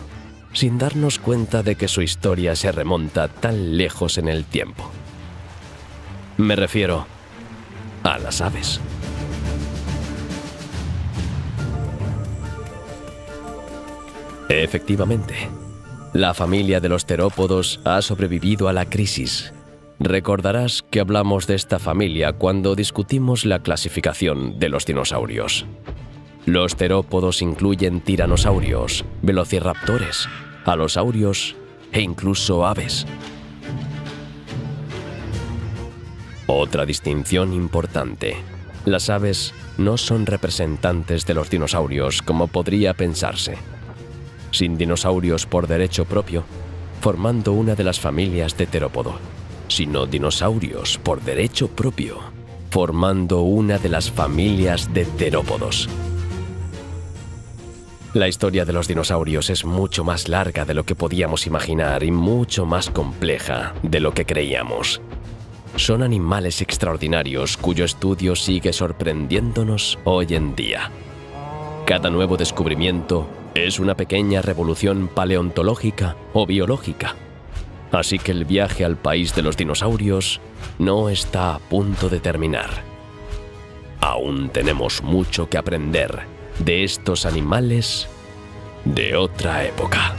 Speaker 1: sin darnos cuenta de que su historia se remonta tan lejos en el tiempo. Me refiero a las aves. Efectivamente, la familia de los terópodos ha sobrevivido a la crisis. Recordarás que hablamos de esta familia cuando discutimos la clasificación de los dinosaurios. Los terópodos incluyen tiranosaurios, velociraptores, alosaurios e incluso aves. Otra distinción importante: las aves no son representantes de los dinosaurios como podría pensarse. Sin dinosaurios por derecho propio, formando una de las familias de terópodo, sino dinosaurios por derecho propio, formando una de las familias de terópodos. La historia de los dinosaurios es mucho más larga de lo que podíamos imaginar y mucho más compleja de lo que creíamos. Son animales extraordinarios cuyo estudio sigue sorprendiéndonos hoy en día. Cada nuevo descubrimiento es una pequeña revolución paleontológica o biológica. Así que el viaje al país de los dinosaurios no está a punto de terminar. Aún tenemos mucho que aprender de estos animales de otra época.